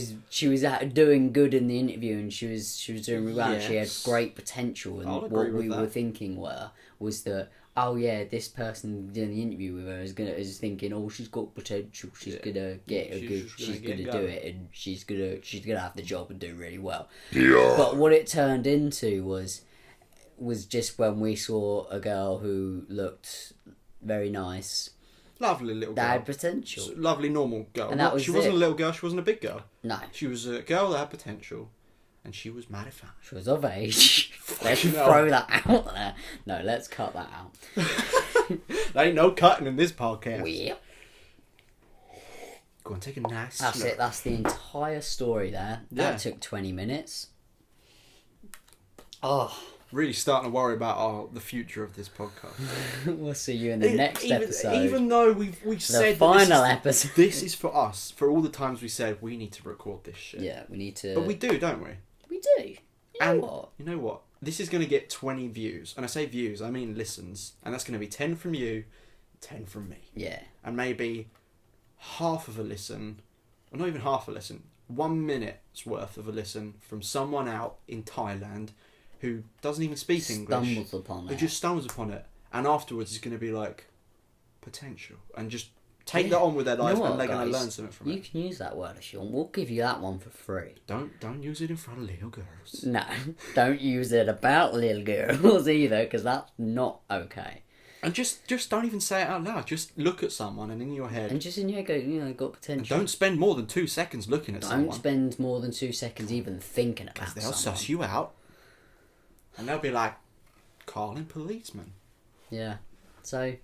S1: was doing good in the interview and she was doing really well.
S2: Yes.
S1: She had great potential, and
S2: I'll
S1: what
S2: agree with
S1: we
S2: that.
S1: were thinking was that, oh yeah, this person doing the interview with her is thinking, oh, she's got potential, she's gonna get a good, she's gonna do it, and she's gonna have the job and do really well. Yeah. But what it turned into was just when we saw a girl who looked very nice.
S2: Lovely little girl.
S1: That had potential.
S2: Lovely normal girl.
S1: And that was
S2: she wasn't
S1: it.
S2: a little girl. She wasn't a big girl.
S1: No.
S2: She was a girl that had potential, and she was manufactured.
S1: She was of age. Let's
S2: Fucking hell.
S1: throw that out there. No, let's cut that out.
S2: There ain't no cutting in this podcast.
S1: Yep.
S2: Go on, take a nice.
S1: That's
S2: look.
S1: it. That's the entire story there.
S2: Yeah.
S1: That took 20 minutes. Oh,
S2: Really starting to worry about the future of this podcast.
S1: we'll see you in the next episode.
S2: Even though we've said
S1: final
S2: that
S1: episode.
S2: This is for us. For all the times we said we need to record this shit.
S1: Yeah, we need to.
S2: But we do, don't we?
S1: We do. You know
S2: And
S1: what?
S2: you know what? This is going to get 20 views. And I say views, I mean listens. And that's going to be 10 from you, 10 from me.
S1: Yeah.
S2: And maybe half of a listen, or not even half a listen, 1 minute's worth of a listen from someone out in Thailand who doesn't even speak English.
S1: Stumbles upon
S2: Who
S1: it.
S2: just stumbles upon it. And afterwards is going to be like, potential. And just take
S1: Yeah.
S2: that on with their
S1: You know
S2: life
S1: what,
S2: and they're going to
S1: guys?
S2: learn something from
S1: You
S2: it.
S1: can use that word if you want. We'll give you that one for free.
S2: Don't use it in front of little girls.
S1: No, don't use it about little girls either, because that's not okay.
S2: And just don't even say it out loud. Just look at someone and in your head.
S1: And just in your go, got
S2: And
S1: potential.
S2: don't spend more than 2 seconds looking at
S1: Don't
S2: someone.
S1: spend more than 2 seconds even thinking about
S2: Because they'll
S1: someone.
S2: suss you out. And they'll be like, calling policeman.
S1: Yeah. So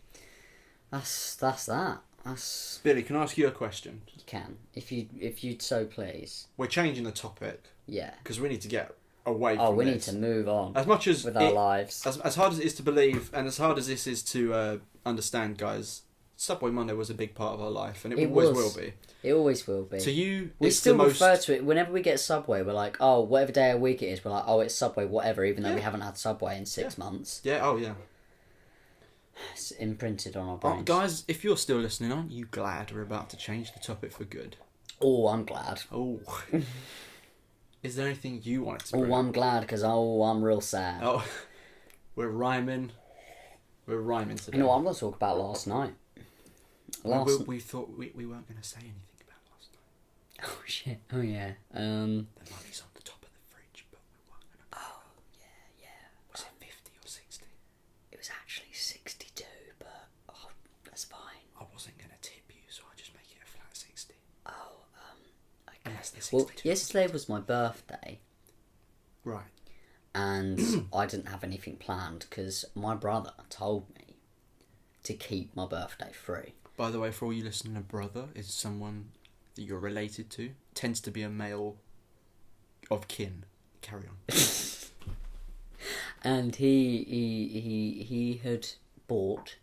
S1: that's that. That's
S2: Billy, can I ask you a question?
S1: you can if you'd so please.
S2: We're changing the topic
S1: Yeah.
S2: because we need to get away
S1: Oh,
S2: from
S1: we need
S2: this.
S1: to move on
S2: As much as
S1: with our lives.
S2: as hard as it is to believe, and as hard as this is to understand, guys, Subway Monday was a big part of our life, and it always
S1: was.
S2: will be.
S1: It always will be.
S2: To you,
S1: We
S2: it's
S1: still
S2: the most.
S1: refer to it whenever we get Subway. We're like, oh, whatever day of week it is. We're like, oh, it's Subway, whatever. Even though we
S2: Yeah.
S1: haven't had Subway in 6 months,
S2: Yeah. Oh yeah.
S1: it's imprinted on our
S2: Oh,
S1: brains.
S2: guys, if you're still listening, aren't you glad we're about to change the topic for good?
S1: Oh, I'm glad.
S2: Oh. Is there anything you wanted to
S1: Oh,
S2: bring?
S1: I'm glad because I'm real sad.
S2: Oh, we're rhyming. We're rhyming today.
S1: You know what? I'm going to talk about last night.
S2: We thought we weren't going to say anything about last night.
S1: Oh shit! Oh yeah.
S2: The money's on the top of the fridge, but we weren't going to.
S1: Oh yeah.
S2: Was it 50 or 60?
S1: It was actually 62, but oh, that's fine.
S2: I wasn't going to tip you, so I just make it a flat 60.
S1: Oh okay.
S2: Unless there's
S1: Well,
S2: 62.
S1: yesterday was my birthday,
S2: Right.
S1: and I didn't have anything planned because my brother told me to keep my birthday free.
S2: By the way, for all you listening, a brother is someone that you're related to. Tends to be a male of kin. Carry on.
S1: And he had bought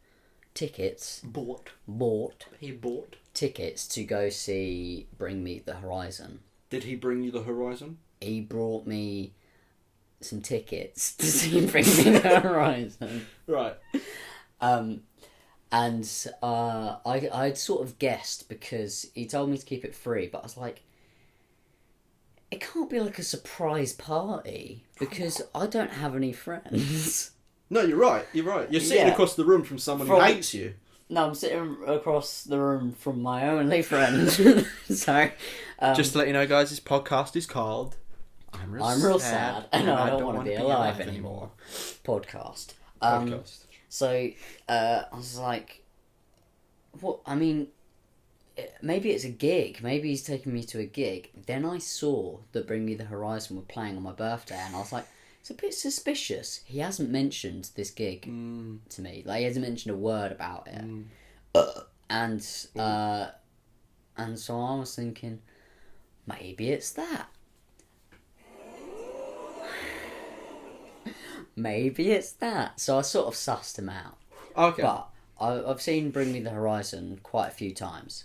S1: tickets.
S2: He bought.
S1: Tickets to go see Bring Me the Horizon.
S2: Did he bring you the Horizon?
S1: He brought me some tickets to see Bring Me the Horizon.
S2: Right.
S1: I'd sort of guessed because he told me to keep it free, but I was like, it can't be like a surprise party because I don't have any friends.
S2: No, you're right. You're sitting across the room from someone who hates you.
S1: No, I'm sitting across the room from my only friend. So,
S2: just to let you know, guys, this podcast is called I'm Real Sad
S1: and I don't want to be alive anymore. Podcast. So, I was like, what? I mean, maybe it's a gig. Maybe he's taking me to a gig. Then I saw that Bring Me the Horizon were playing on my birthday, and I was like, it's a bit suspicious. He hasn't mentioned this gig to me. Like, he hasn't mentioned a word about it. And so I was thinking, maybe it's that. Maybe it's that. So I sort of sussed him out.
S2: Okay.
S1: But I've seen Bring Me the Horizon quite a few times.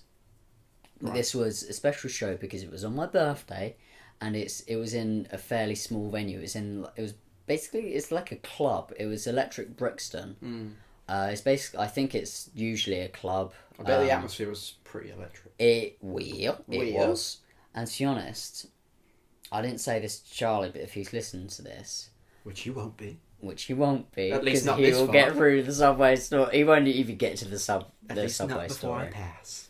S1: Right. This was a special show because it was on my birthday, and it was in a fairly small venue. It's like a club. It was Electric Brixton. It's basically, I think it's usually a club.
S2: I bet the atmosphere was pretty electric.
S1: It was. And to be honest, I didn't say this to Charlie, but if he's listening to this,
S2: which he won't be.
S1: At
S2: least not
S1: he
S2: this
S1: will
S2: far.
S1: get through the subway store. He won't even get to the subway
S2: not before
S1: store.
S2: I pass.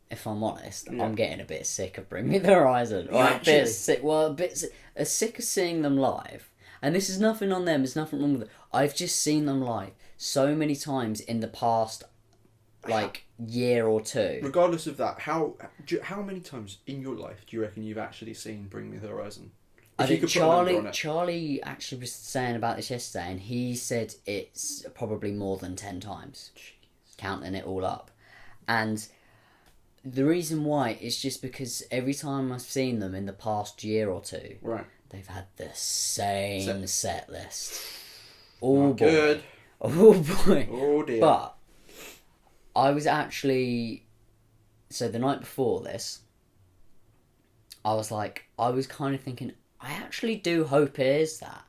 S1: If I'm honest, I'm getting a bit sick of Bring Me the Horizon. A bit sick. Well, a bit sick of seeing them live. And this is nothing on them. There's nothing wrong with it. I've just seen them live so many times in the past, year or two.
S2: Regardless of that, how many times in your life do you reckon you've actually seen Bring Me the Horizon?
S1: I think Charlie actually was saying about this yesterday, and he said it's probably more than 10 times, counting it all up. And the reason why is just because every time I've seen them in the past year or two,
S2: right,
S1: they've had the same set list.
S2: Good.
S1: Oh boy.
S2: Oh dear.
S1: But I was actually, so the night before this, I was kind of thinking, I actually do hope it is that.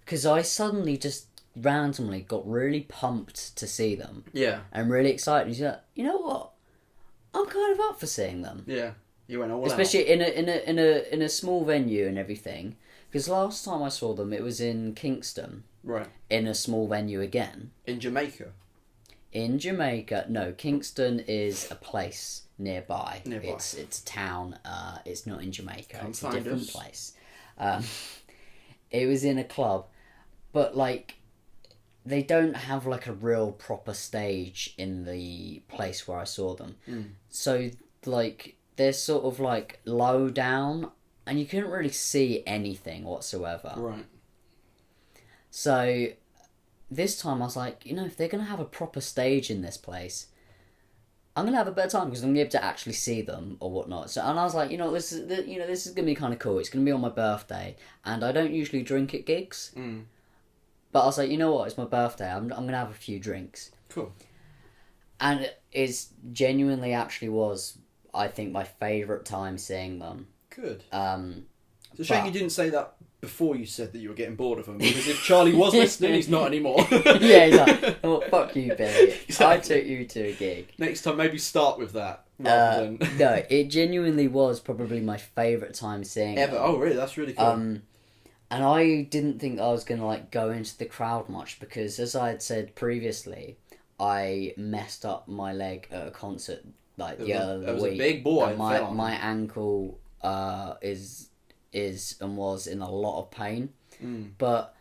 S1: Because I suddenly just randomly got really pumped to see them.
S2: Yeah.
S1: And really excited. He's like, you know what? I'm kind of up for seeing them.
S2: Yeah. You went all out.
S1: Especially in a small venue and everything. Because last time I saw them, it was in Kingston.
S2: Right.
S1: In a small venue again.
S2: In Jamaica?
S1: In Jamaica. No, Kingston is a place nearby. It's a town. It's not in Jamaica. It's a different place. It was in a club. But, they don't have, a real proper stage in the place where I saw them. So, they're sort of, low down, and you couldn't really see anything whatsoever.
S2: Right.
S1: So, this time I was like, if they're going to have a proper stage in this place, I'm going to have a better time because I'm going to be able to actually see them or whatnot. So, and I was like, this is going to be kind of cool. It's going to be on my birthday, and I don't usually drink at gigs. But I was like, you know what? It's my birthday. I'm going to have a few drinks.
S2: Cool.
S1: And it genuinely actually was, I think, my favourite time seeing them.
S2: Good. It's a shame you didn't say that before you said that you were getting bored of them, because if Charlie was listening, he's not anymore.
S1: Yeah, he's like, oh, fuck you, Billy. Exactly. I took you to a gig.
S2: Next time, maybe start with that. Rather than...
S1: No, it genuinely was probably my favourite time seeing
S2: ever.
S1: them.
S2: Oh, really? That's really cool.
S1: And I didn't think I was going to go into the crowd much because, as I had said previously, I messed up my leg at a concert the other week.
S2: A big boy.
S1: And my ankle is and was in a lot of pain. But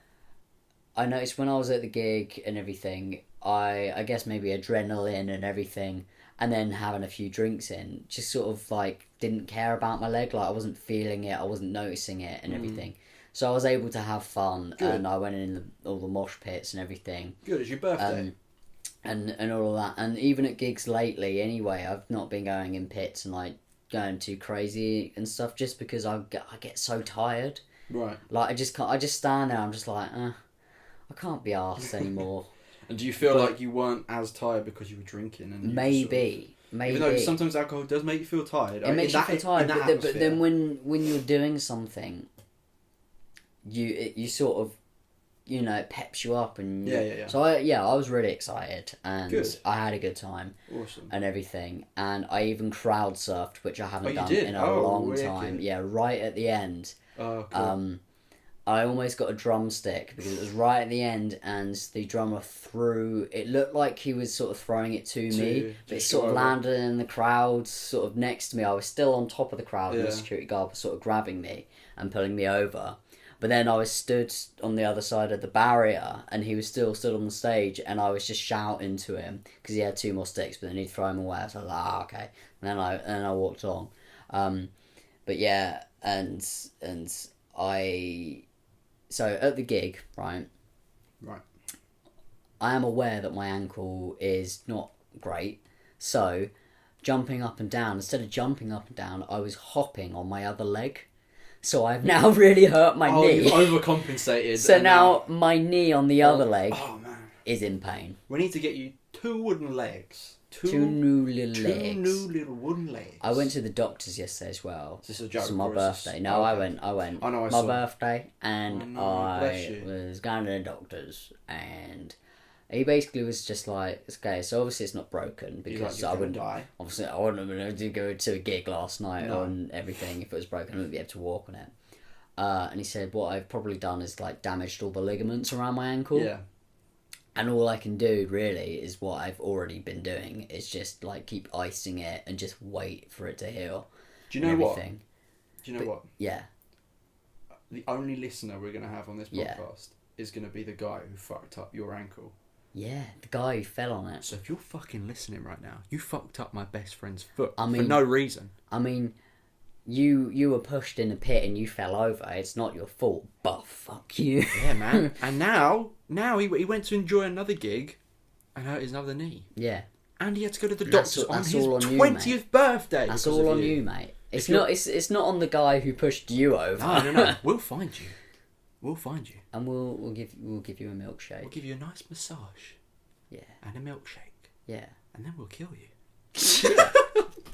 S1: I noticed when I was at the gig and everything, I guess maybe adrenaline and everything, and then having a few drinks in, just sort of like didn't care about my leg. Like I wasn't feeling it, I wasn't noticing it and everything. So I was able to have fun,
S2: Good.
S1: and I went in all the mosh pits and everything.
S2: Good, it's your birthday.
S1: And all of that, and even at gigs lately anyway, I've not been going in pits and like going too crazy and stuff, just because I get so tired.
S2: Right.
S1: Like I just stand there, I'm just like I can't be arsed anymore.
S2: And do you feel like you weren't as tired because you were drinking? And you
S1: Maybe.
S2: even though sometimes alcohol does make you feel tired.
S1: It makes you feel tired, but then when you're doing something, you sort of, it peps you up, and
S2: yeah.
S1: So I was really excited, and
S2: Good.
S1: I had a good time.
S2: Awesome.
S1: And everything, and I even crowd surfed, which I haven't done
S2: did?
S1: in a long
S2: wicked.
S1: time. Yeah, right at the end.
S2: Oh, cool.
S1: I almost got a drumstick because it was right at the end, and the drummer threw. It looked like he was sort of throwing it to me, but it sort of landed in the crowd, sort of next to me. I was still on top of the crowd, and the security guard was sort of grabbing me and pulling me over. But then I was stood on the other side of the barrier, and he was still stood on the stage, and I was just shouting to him because he had 2 more sticks, but then he'd throw them away. I was like, okay. And then I walked on. But yeah, and so at the gig, right?
S2: Right.
S1: I am aware that my ankle is not great, so jumping up and down, instead of jumping up and down, I was hopping on my other leg. So I've now really hurt my knee.
S2: You overcompensated.
S1: So now my knee on the other leg is in pain.
S2: We need to get you 2 wooden legs.
S1: Two new little legs.
S2: 2 new little wooden legs.
S1: I went to the doctors yesterday as well.
S2: Is this a joke?
S1: It's my birthday. No, I went. I know. My birthday, and I was going to the doctors, and he basically was just like, okay, so obviously it's not broken because I wouldn't
S2: die.
S1: Obviously, I wouldn't have been able to go to a gig last night on everything if it was broken. I wouldn't be able to walk on it. And he said what I've probably done is like damaged all the ligaments around my ankle.
S2: Yeah.
S1: And all I can do really is what I've already been doing, is just like keep icing it and just wait for it to heal.
S2: Do you know what? What?
S1: Yeah.
S2: The only listener we're going to have on this podcast is going to be the guy who fucked up your ankle.
S1: Yeah, the guy who fell on it.
S2: So if you're fucking listening right now, you fucked up my best friend's foot for
S1: mean,
S2: no reason.
S1: I mean, you were pushed in a pit and you fell over. It's not your fault, but fuck you.
S2: Yeah, man. And now he went to enjoy another gig and hurt his other knee.
S1: Yeah.
S2: And he had to go to the doctors on his
S1: all on
S2: 20th
S1: you,
S2: birthday.
S1: That's all on you, mate. It's not on the guy who pushed you over.
S2: No. We'll find you.
S1: And we'll give you a milkshake.
S2: We'll give you a nice massage.
S1: Yeah.
S2: And a milkshake.
S1: Yeah.
S2: And then we'll kill you.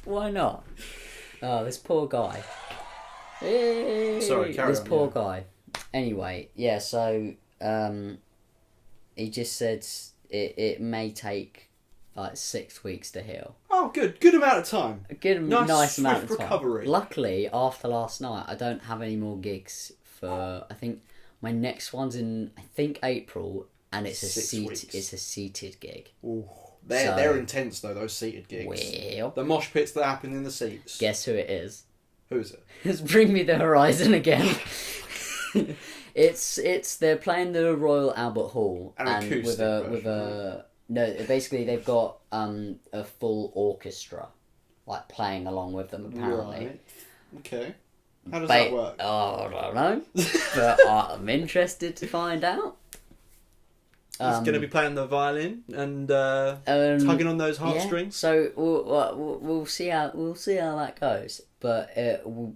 S1: Why not? Oh, this poor guy. Hey,
S2: Sorry, carry on.
S1: This poor guy. Anyway, yeah, so he just said it may take like 6 weeks to heal.
S2: Oh, good amount of time.
S1: A good, nice amount of time.
S2: Recovery.
S1: Luckily, after last night, I don't have any more gigs for. I think my next one's in April, and it's a seated gig.
S2: Ooh, they're intense though. Those seated gigs.
S1: Well,
S2: the mosh pits that happen in the seats.
S1: Guess who it is?
S2: Who is it?
S1: It's Bring Me the Horizon again. It's they're playing the Royal Albert Hall
S2: and with
S1: a no, basically they've got a full orchestra like playing along with them apparently.
S2: Right. Okay. How does that work?
S1: Oh, I don't know, but I'm interested to find out.
S2: He's going to be playing the violin and tugging on those heartstrings.
S1: Yeah. So we'll see how that goes. But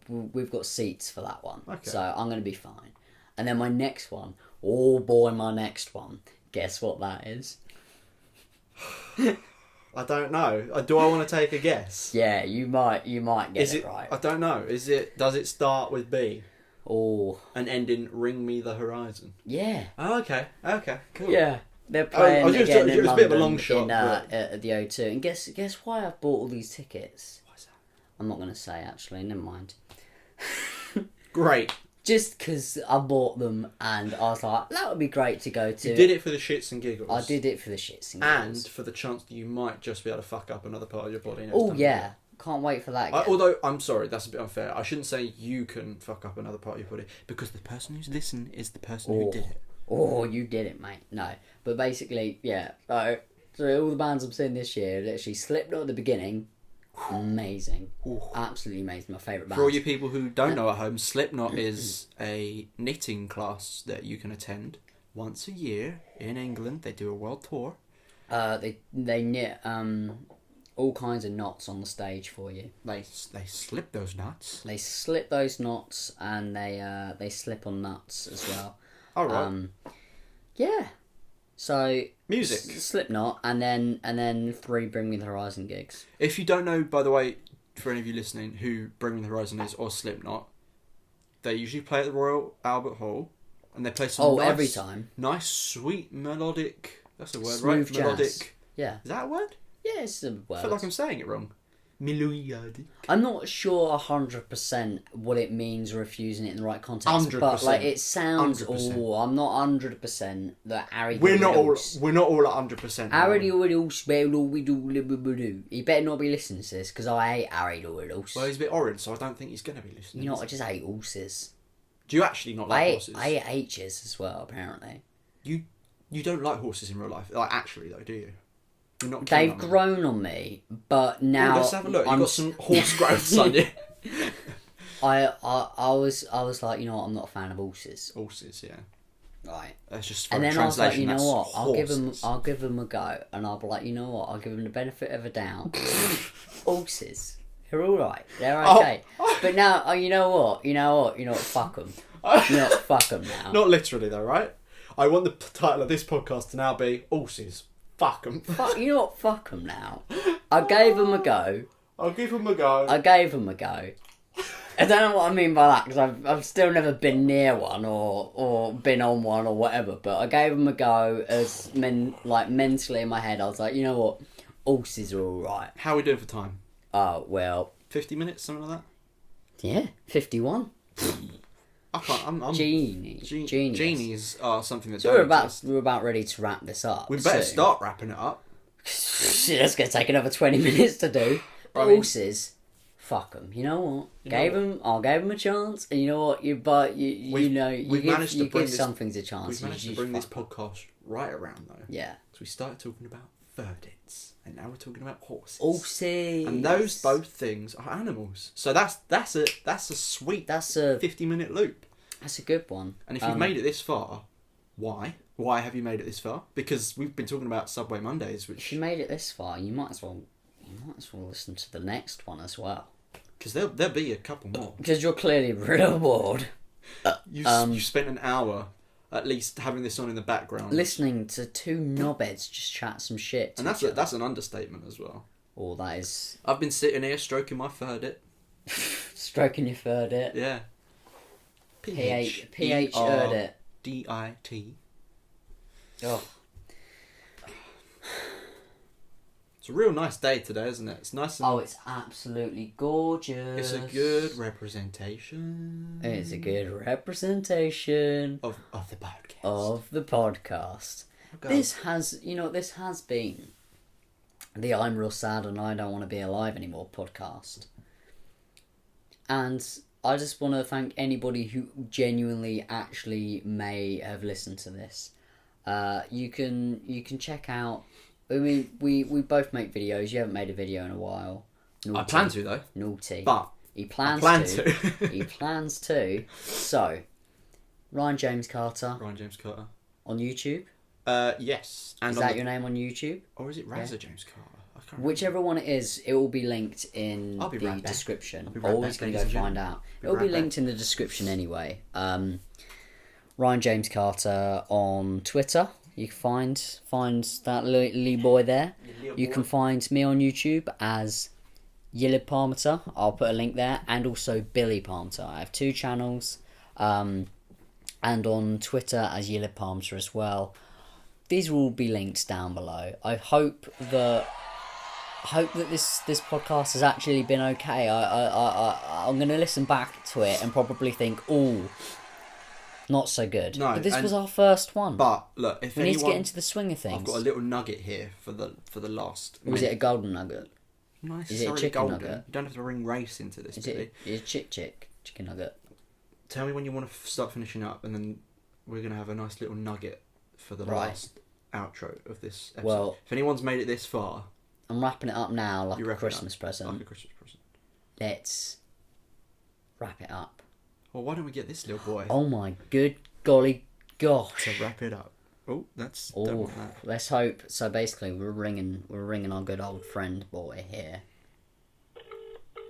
S1: we've got seats for that one, so I'm going to be fine. And then my next one, my next one. Guess what that is?
S2: I don't know. Do I want to take a guess?
S1: Yeah, you might get it right.
S2: I don't know. Does it start with B?
S1: Oh.
S2: And end in Ring Me the Horizon?
S1: Yeah.
S2: Oh, okay, cool.
S1: Yeah. They're playing again in
S2: it was
S1: London
S2: a bit of a long shot,
S1: at the O2. And guess why I've bought all these tickets?
S2: Why is that?
S1: I'm not going to say, actually. Never mind.
S2: Great.
S1: Just because I bought them and I was like, that would be great to go to.
S2: You did it for the shits and giggles.
S1: I did it for the shits and giggles.
S2: And for the chance that you might just be able to fuck up another part of your body.
S1: Oh, yeah. Can't wait for that again.
S2: Although, I'm sorry, that's a bit unfair. I shouldn't say you can fuck up another part of your body because the person who's listening is the person who did it.
S1: Oh, you did it, mate. No, but basically, yeah. So all the bands I'm seeing this year, literally Slipknot at the beginning, amazing,
S2: Ooh.
S1: absolutely amazing. My favourite band.
S2: For all you people who don't know at home, Slipknot is a knitting class that you can attend once a year in England. They do a world tour.
S1: They knit all kinds of knots on the stage for you.
S2: They slip those knots.
S1: They slip those knots and they slip on nuts as well.
S2: All right.
S1: Yeah. So
S2: Music.
S1: Slipknot, and then 3 Bring Me the Horizon gigs.
S2: If you don't know, by the way, for any of you listening, who Bring Me the Horizon is or Slipknot, they usually play at the Royal Albert Hall, and they play some
S1: every time.
S2: Nice, sweet, melodic. That's a word,
S1: Smooth
S2: right?
S1: jazz.
S2: Melodic.
S1: Yeah.
S2: Is that a word?
S1: Yeah, it's a word.
S2: I feel like I'm saying it wrong. Melodic.
S1: I'm not sure 100% what it means or if using it in the right context.
S2: 100%.
S1: But like it sounds.
S2: 100%.
S1: Oh, I'm not 100% that Harry.
S2: We're not all at 100%.
S1: Harry Doodles, he better not be listening to this because I hate Harry Doodles.
S2: Well, he's a bit orange, so I don't think he's going to be listening.
S1: You know, I just hate horses.
S2: Do you actually not like horses?
S1: I hate H's as well, apparently.
S2: You don't like horses in real life, like actually though, do you? You're not.
S1: They've grown on me, but now
S2: let's have a look. You've got some horse growths on you.
S1: I was like, you know what, I'm not a fan of horses.
S2: Horses, yeah.
S1: Right.
S2: That's just for
S1: And then I was like, you know what,
S2: horses.
S1: I'll give them a go, and I'll be like, you know what, I'll give them the benefit of a doubt. Horses, they're all right, they're okay. But now, you know what, fuck them. You know what, fuck them now.
S2: Not literally though, right? I want the title of this podcast to now be horses. Fuck them.
S1: You know what, fuck them now. I gave them a go.
S2: I'll give them a go.
S1: I gave them a go. I don't know what I mean by that because I've still never been near one or been on one or whatever. But I gave them a go as mentally in my head. I was like, you know what, horses are all right.
S2: How are we doing for time?
S1: Well,
S2: 50 minutes, something like that.
S1: Yeah, 51.
S2: I can't. I'm
S1: Genies.
S2: Genies are something that's.
S1: So we're about ready to wrap this up.
S2: We better start wrapping it up.
S1: Shit, that's gonna take another 20 minutes to do. Horses, fuck them. You know what? I gave them a chance, and you know what? You give some things a chance.
S2: We've managed to bring this podcast right around though.
S1: Yeah.
S2: So we started talking about verdicts, and now we're talking about horses.
S1: Horses.
S2: And those both things are animals. So that's a sweet.
S1: That's a
S2: 50-minute loop.
S1: That's a good one.
S2: And if you've made it this far, why? Why have you made it this far? Because we've been talking about Subway Mondays, which.
S1: If you made it this far, you might as well listen to the next one as well.
S2: Because there'll be a couple more.
S1: Because you're clearly real bored.
S2: You spent an hour at least having this on in the background,
S1: listening to 2 knobheads just chat some shit.
S2: And that's an understatement as well.
S1: Oh, that is.
S2: I've been sitting here stroking my ferdit.
S1: Stroking your ferdit.
S2: Yeah.
S1: PH Erdit.
S2: DIT.
S1: Oh.
S2: It's a real nice day today, isn't it? It's nice.
S1: Oh, it's absolutely gorgeous.
S2: It's a good representation.
S1: It's a good representation
S2: of the podcast.
S1: Of the podcast.
S2: Okay.
S1: This has been the I'm Real Sad and I Don't Want to Be Alive Anymore podcast. And I just want to thank anybody who genuinely actually may have listened to this. You can check out. I mean, we both make videos. You haven't made a video in a while.
S2: Naughty. I plan to though.
S1: Naughty.
S2: But
S1: he plans to. He plans to. So, Ryan James Carter.
S2: Ryan James Carter.
S1: On YouTube.
S2: Yes. And
S1: is that your name on YouTube?
S2: Or is it Razza James Carter?
S1: Whichever one it is, it will be linked in the description. Always going to go find out. It will be linked in the description anyway. Ryan James Carter on Twitter. You can find that Lee boy there. You can find me on YouTube as Yillip Parmeter. I'll put a link there. And also Billy Parmeter. I have 2 channels. And on Twitter as Yillip Parmeter as well. These will all be linked down below. I hope that this podcast has actually been okay. I'm going to listen back to it and probably think, oh, not so good.
S2: No,
S1: but this was our first one.
S2: But look, if
S1: we need to get into the swing of things.
S2: I've got a little nugget here for the last.
S1: Was it a golden nugget?
S2: Nice.
S1: Is it a chicken
S2: golden.
S1: nugget?
S2: You don't have to bring race into this.
S1: Is it a chicken nugget?
S2: Tell me when you want to start finishing up, and then we're going to have a nice little nugget for the
S1: Right.
S2: last outro of this episode.
S1: Well,
S2: if anyone's made it this far,
S1: I'm wrapping it up now like
S2: You
S1: a
S2: wrap it
S1: Christmas
S2: like
S1: present.
S2: a Christmas present.
S1: Let's wrap it up.
S2: Well, why don't we get this little boy
S1: Oh my good golly gosh.
S2: to wrap it up? Oh, that's...
S1: Oh,
S2: Don't want that.
S1: let's hope. So basically, we're ringing our good old friend boy here,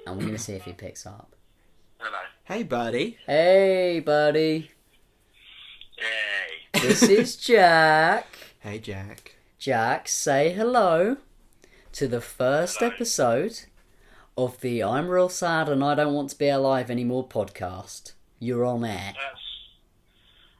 S1: and we're gonna see if he picks up.
S3: Hello.
S2: Hey, buddy.
S1: Hey, buddy.
S3: Yay.
S1: This is Jack.
S2: Hey, Jack.
S1: Jack, say hello to the first
S3: Hello.
S1: episode of the I'm Real Sad and I Don't Want to Be Alive Anymore podcast. You're on air.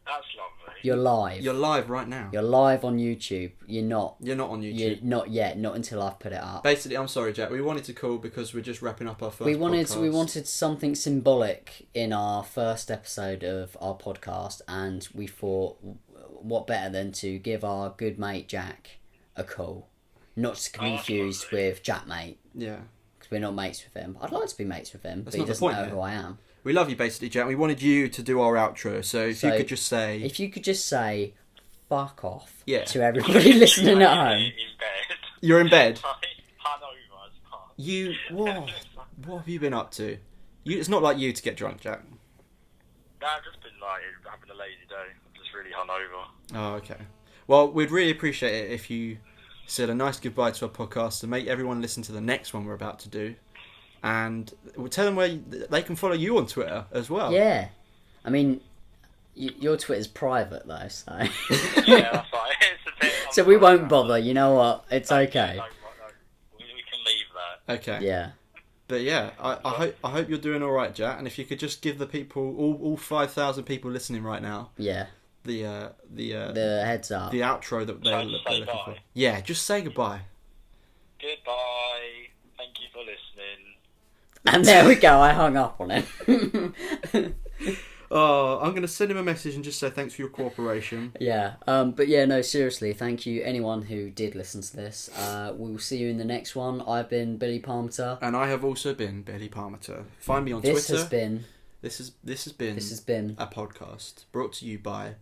S3: That's lovely.
S1: You're live.
S2: You're live right now.
S1: You're live on YouTube. You're not.
S2: You're not on YouTube.
S1: You're not yet. Not until I've put it up.
S2: Basically, I'm sorry, Jack. We wanted to call because we're just wrapping up our first
S1: We
S2: podcast.
S1: wanted something symbolic in our first episode of our podcast, and we thought, what better than to give our good mate Jack a call, not to be confused with Jack mate,
S2: Yeah.
S1: because we're not mates with him. I'd like to be mates with him,
S2: That's
S1: but he
S2: not the
S1: doesn't
S2: point,
S1: know
S2: yeah.
S1: who I am.
S2: We love you, basically, Jack. We wanted you to do our outro, so if you
S1: So,
S2: could just say...
S1: If you could just say, "Fuck off,"
S2: Yeah.
S1: to everybody listening at home.
S3: In bed.
S2: You're in bed.
S3: Hungover as fuck.
S2: You... What have you been up to? It's not like you to get drunk, Jack.
S3: No, I've just been like having a lazy day. I'm just really hungover.
S2: Oh, okay. Well, we'd really appreciate it if you said a nice goodbye to our podcast and make everyone listen to the next one we're about to do. And we'll tell them where they can follow you on Twitter as well.
S1: Yeah, I mean, your Twitter's private though, so
S3: Yeah, that's right. It's a bit.
S1: so we won't bother. You know what? It's okay.
S3: No, we can leave that.
S2: Okay.
S1: Yeah.
S2: But yeah, I hope you're doing all right, Jack. And if you could just give the people, all 5,000 people listening right now,
S1: Yeah.
S2: the
S1: heads up.
S2: the outro that they're
S3: Just say
S2: looking for.
S3: bye.
S2: Yeah, just say goodbye.
S3: Goodbye. Thank you for listening.
S1: And there we go. I hung up on it.
S2: Oh, I'm gonna send him a message and just say thanks for your cooperation.
S1: Yeah. But yeah, no, seriously, thank you anyone who did listen to this. We will see you in the next one. I've been Billy Palmer.
S2: And I have also been Betty Parmenter. Find me on
S1: This
S2: Twitter.
S1: has been
S2: This has been a podcast brought to you by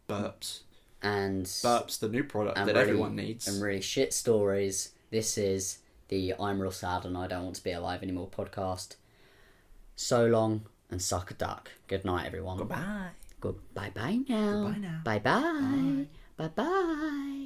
S2: Burps.
S1: and
S2: Burps, the new product
S1: and
S2: that
S1: really-
S2: everyone needs.
S1: and really shit stories. This is the I'm Real Sad and I Don't Want to Be Alive Anymore podcast. So long and suck a duck. Good night, everyone.
S2: Goodbye.
S1: Bye bye now.
S2: Goodbye now.
S1: Bye bye. Bye bye.